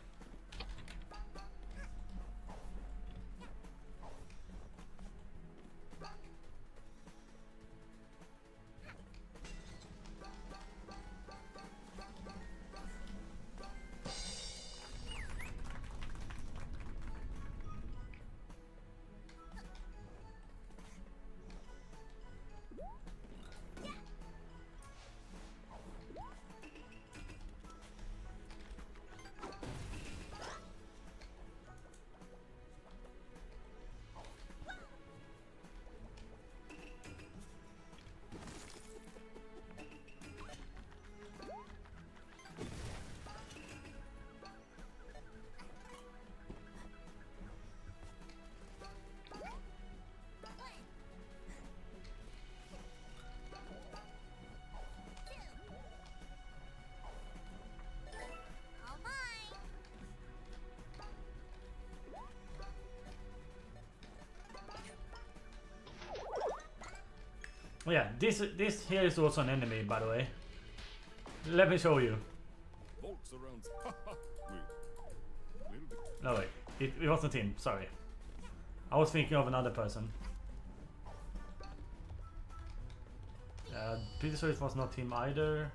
A: Oh yeah, this here is also an enemy, by the way. Let me show you.
D: Folks around.
A: No wait, it wasn't him. Sorry, I was thinking of another person. Pretty sure it was not him either.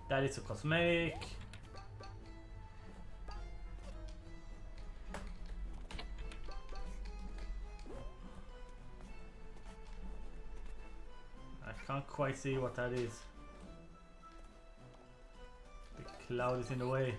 A: That is a cosmetic. Can't quite see what that is. The cloud is in the way.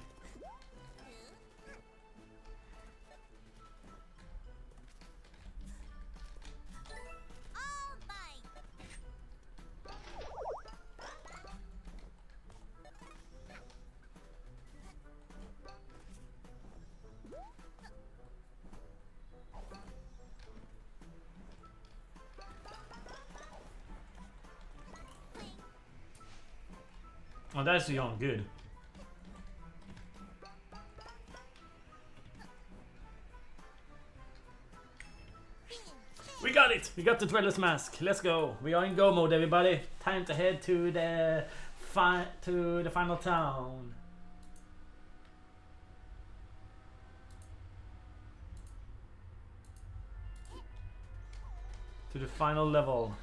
A: Oh, that's young, good. We got it! We got the Dweller's Mask. Let's go. We are in go mode, everybody. Time to head to the final town. To the final level.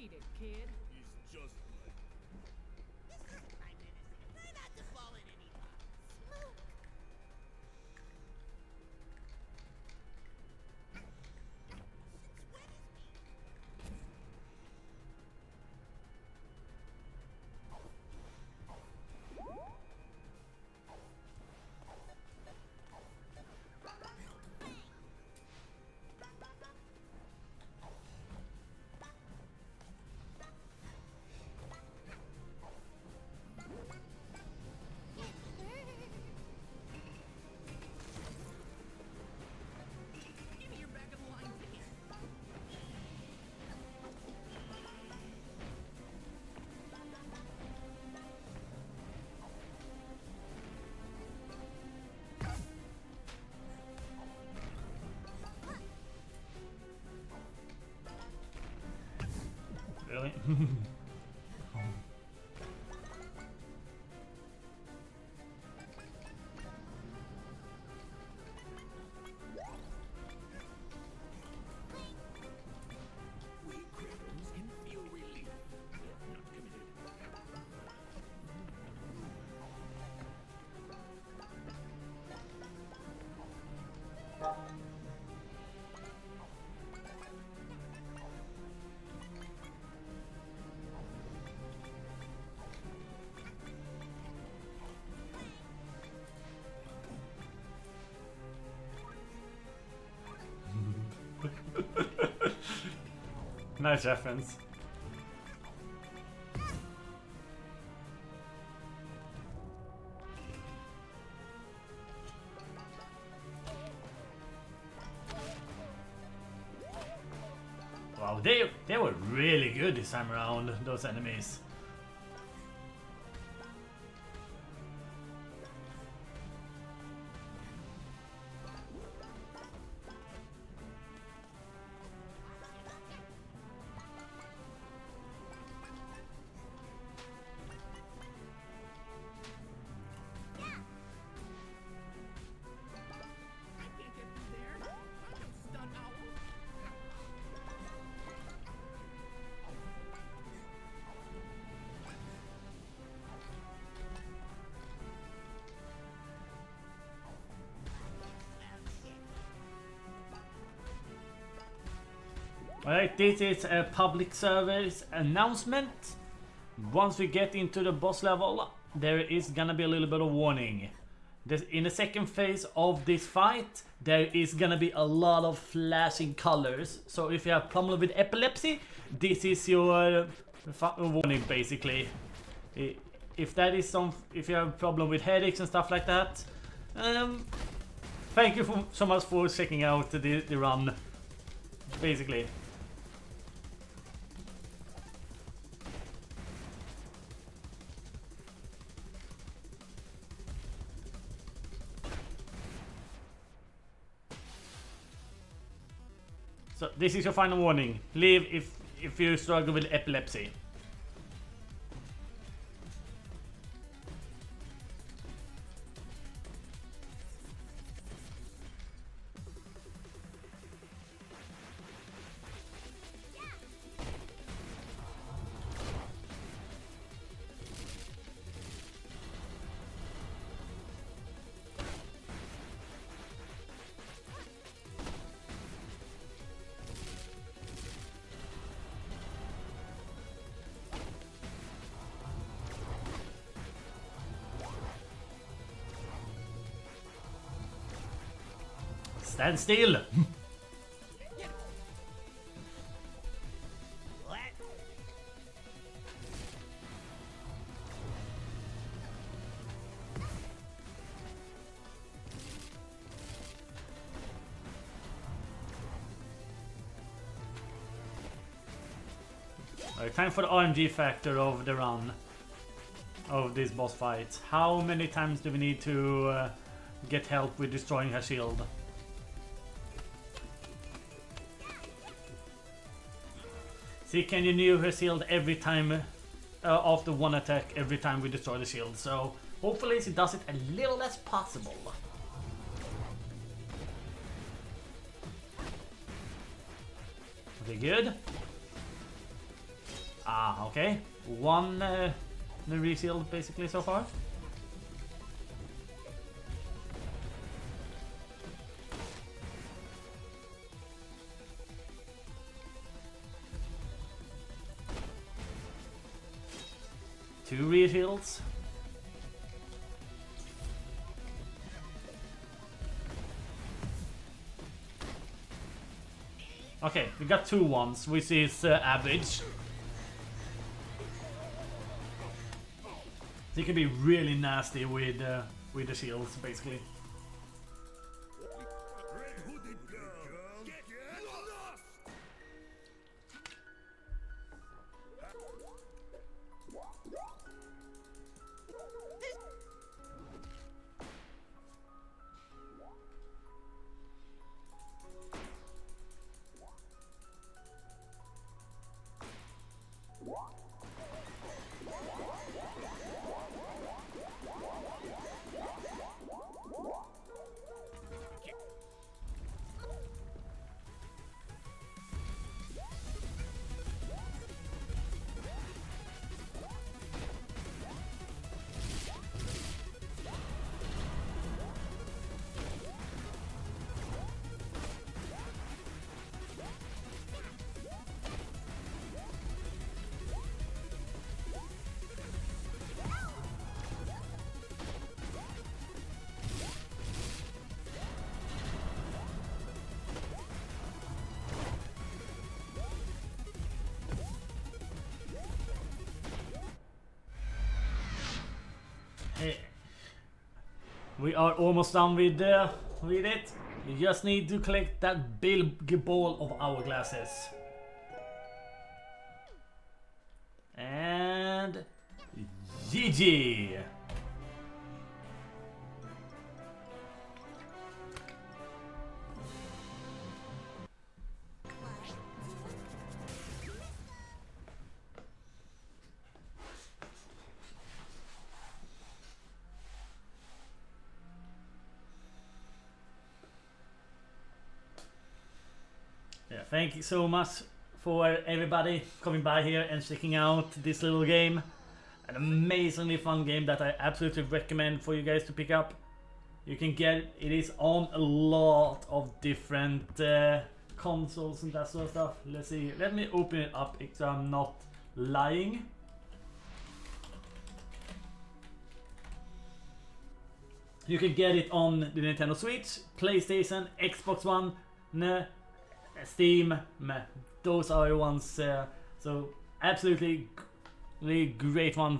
E: Beat it, kid.
D: He's just like
B: This is Prime Minister. Try not to fall in any box. Smoke. Since when is me?
E: Give me your back of the line ticket.
A: Really?
E: We criminals can feel relief if not committed.
A: Nice reference. Wow, they were really good this time around, those enemies.
E: I can't get through there. I'm no stunt owl.
A: Alright, this is a public service announcement. Once we get into the boss level, there is gonna be a little bit of warning. In the second phase of this fight, there is gonna be a lot of flashing colors. So if you have problem with epilepsy, this is your warning basically. If you have a problem with headaches and stuff like that, thank you so much for checking out the run, basically. So this is your final warning. Leave if you struggle with epilepsy. Stand still!
B: What?
A: Alright, time for the RNG factor of the run. Of this boss fight. How many times do we need to get help with destroying her shield? See, can you renew her shield every time after one attack, every time we destroy the shield. So hopefully she does it a little less possible. Okay, good. Ah, okay. One resealed basically so far. Two refills. Okay, we got 2 ones, which is average. So you can be really nasty with the shields, basically.
E: Red-hooded girl, get lost!
A: Hey. We are almost done with it. You just need to collect that big ball of hourglasses. And GG. Yeah, thank you so much for everybody coming by here and checking out this little game. An amazingly fun game that I absolutely recommend for you guys to pick up. You can get it is on a lot of different consoles and that sort of stuff. Let's see. Let me open it up so I'm not lying. You can get it on the Nintendo Switch, PlayStation, Xbox One, Steam. Those are the ones. So absolutely great one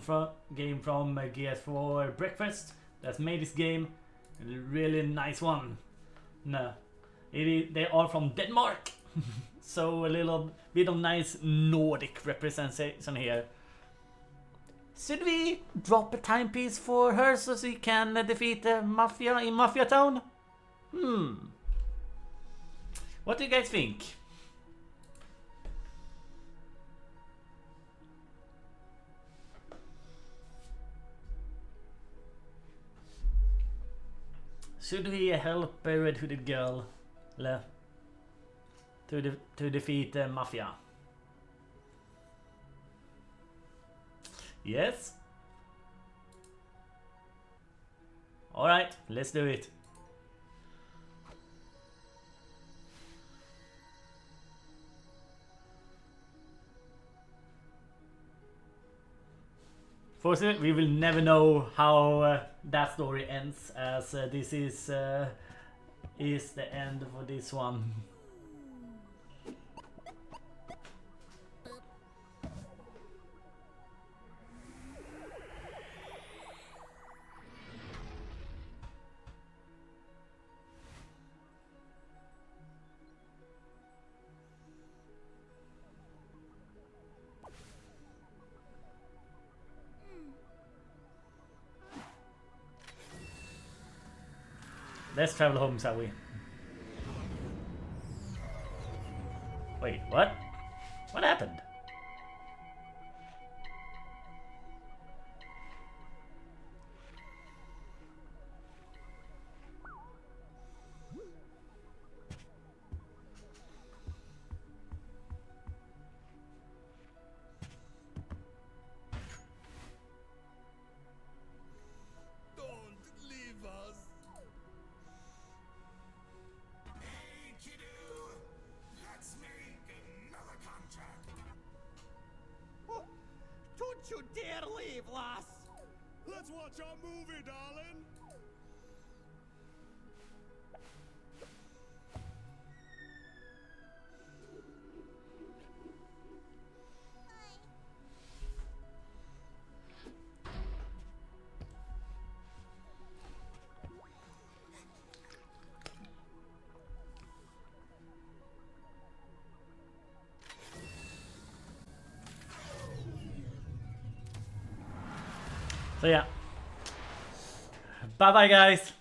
A: game from Gears for Breakfast that's made this game. A really nice one. They are from Denmark. So a little bit of nice Nordic representation here. Should we drop a timepiece for her so she can defeat the Mafia in Mafia Town? What do you guys think? Should we help a red-hooded girl to defeat the Mafia? Yes? Alright, let's do it. Fortunately, we will never know how that story ends, as this is the end for this one. Let's travel home, shall we? Wait, what? What happened?
D: Watch our movie, darling.
A: So yeah. Bye bye guys.